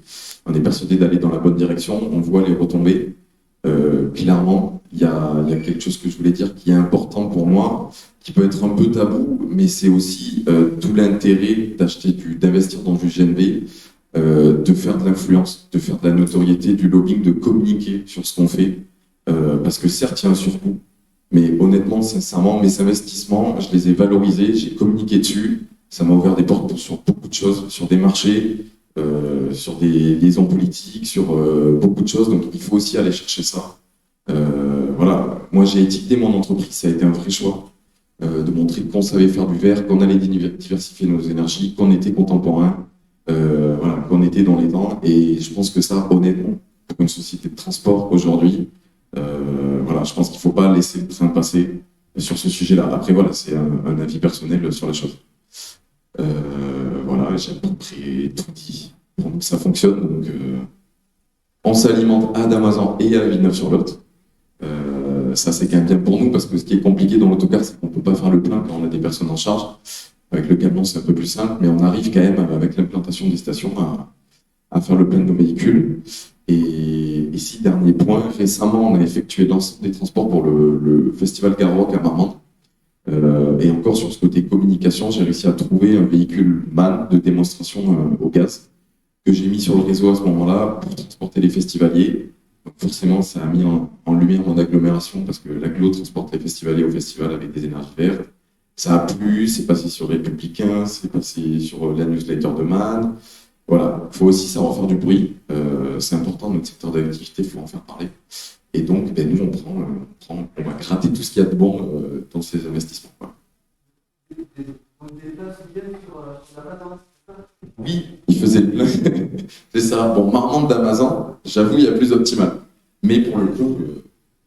on est persuadé d'aller dans la bonne direction, on voit les retombées. Clairement, il y a quelque chose que je voulais dire qui est important pour moi, qui peut être un peu tabou, mais c'est aussi tout l'intérêt d'investir dans du GNV, de faire de l'influence, de faire de la notoriété, du lobbying, de communiquer sur ce qu'on fait, parce que certes, il y a un surcoût, mais honnêtement, sincèrement, mes investissements, je les ai valorisés, j'ai communiqué dessus, ça m'a ouvert des portes sur beaucoup de choses, sur des marchés, sur des liaisons politiques, sur beaucoup de choses, donc il faut aussi aller chercher ça. Voilà, moi j'ai étiqueté mon entreprise, ça a été un vrai choix, de montrer qu'on savait faire du verre, qu'on allait diversifier nos énergies, qu'on était contemporain, voilà, qu'on était dans les temps, et je pense que ça, honnêtement, pour une société de transport aujourd'hui, voilà, je pense qu'il ne faut pas laisser le train passer sur ce sujet-là. Après, voilà, c'est un avis personnel sur la chose. Voilà, j'ai à peu près tout dit. Pour nous, ça fonctionne. Donc, on s'alimente à Damazan et à Villeneuve-sur-Lot. Ça, c'est quand même bien pour nous, parce que ce qui est compliqué dans l'autocar, c'est qu'on ne peut pas faire le plein quand on a des personnes en charge. Avec le camion, c'est un peu plus simple, mais on arrive quand même, avec l'implantation des stations, à faire le plein de nos véhicules. Et ici, dernier point, récemment, on a effectué l'ensemble des transports pour le Festival Garrock à Marmande. Et encore sur ce côté communication, j'ai réussi à trouver un véhicule MAN de démonstration au gaz que j'ai mis sur le réseau à ce moment-là pour transporter les festivaliers. Donc forcément, ça a mis en lumière mon agglomération parce que l'agglo transporte les festivaliers au festival avec des énergies vertes. Ça a plu, c'est passé sur Républicain, c'est passé sur la newsletter de MAN. Voilà, il faut aussi savoir faire du bruit. C'est important, notre secteur d'activité, il faut en faire parler. Et donc, ben, nous, on va gratter tout ce qu'il y a de bon dans ces investissements. Voilà. Oui, il faisait plein. C'est ça. Bon, Marmande d'Amazon, j'avoue, il y a plus optimal. Mais pour le coup,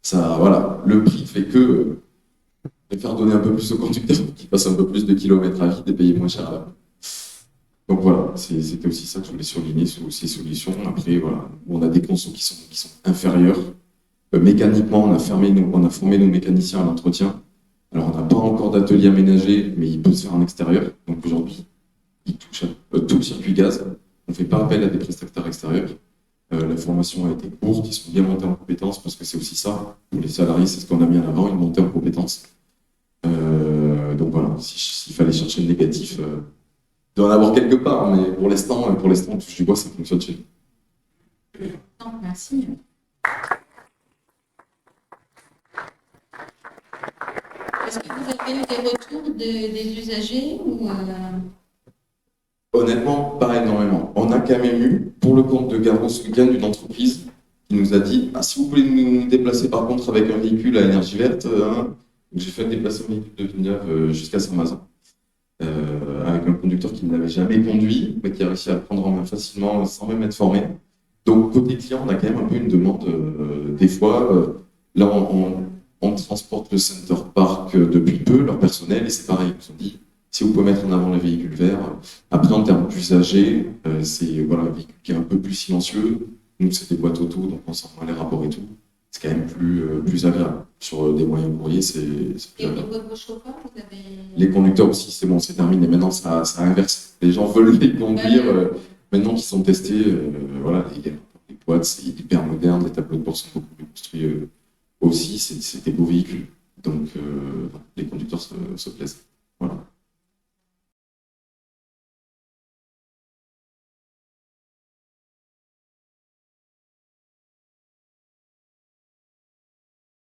ça, voilà, le prix fait que de faire donner un peu plus aux conducteurs qui passent un peu plus de kilomètres à vide et payer moins cher à la. Donc voilà, c'était aussi ça que je voulais souligner sous ces solutions. Après, voilà, on a des consos qui sont inférieurs. Mécaniquement, on a formé nos mécaniciens à l'entretien. Alors, on n'a pas encore d'atelier aménagé, mais il peut se faire en extérieur. Donc aujourd'hui, il touche à tout le circuit gaz. On ne fait pas appel à des prestataires extérieurs. La formation a été courte, ils sont bien montés en compétences, parce que c'est aussi ça. Pour les salariés, c'est ce qu'on a mis en avant, ils montaient en compétences. Donc voilà, s'il fallait chercher le négatif, il doit en avoir quelque part, mais pour l'instant, on touche du bois, ça fonctionne chez nous. Non, merci. Est-ce que vous avez eu des retours des usagers ou Honnêtement, pas énormément. On a quand même eu, pour le compte de Garros Weekend, une entreprise qui nous a dit si vous voulez nous déplacer par contre avec un véhicule à énergie verte, j'ai fait déplacer un véhicule de Villeneuve jusqu'à Saint-Mazan. Avec un conducteur qui ne l'avait jamais conduit, mais qui a réussi à le prendre en main facilement sans même être formé. Donc, côté client, on a quand même un peu une demande des fois. Là, on transporte le Center Park depuis peu, leur personnel, et c'est pareil, ils nous ont dit si vous pouvez mettre en avant les véhicules verts. Après, en termes d'usagers, c'est voilà, un véhicule qui est un peu plus silencieux. Nous, c'est des boîtes auto, donc on sent moins les rapports et tout. C'est quand même plus agréable. Sur des moyens courriers, c'est plus agréable. Et vos chauffeurs, vous avez... Les conducteurs aussi, c'est bon, c'est terminé. Maintenant, ça inverse. Les gens veulent les conduire. Maintenant qu'ils sont testés, voilà, les boîtes, c'est hyper moderne. Les tableaux de bord sont beaucoup plus construits aussi. C'est des beaux véhicules. Donc, les conducteurs se plaisent.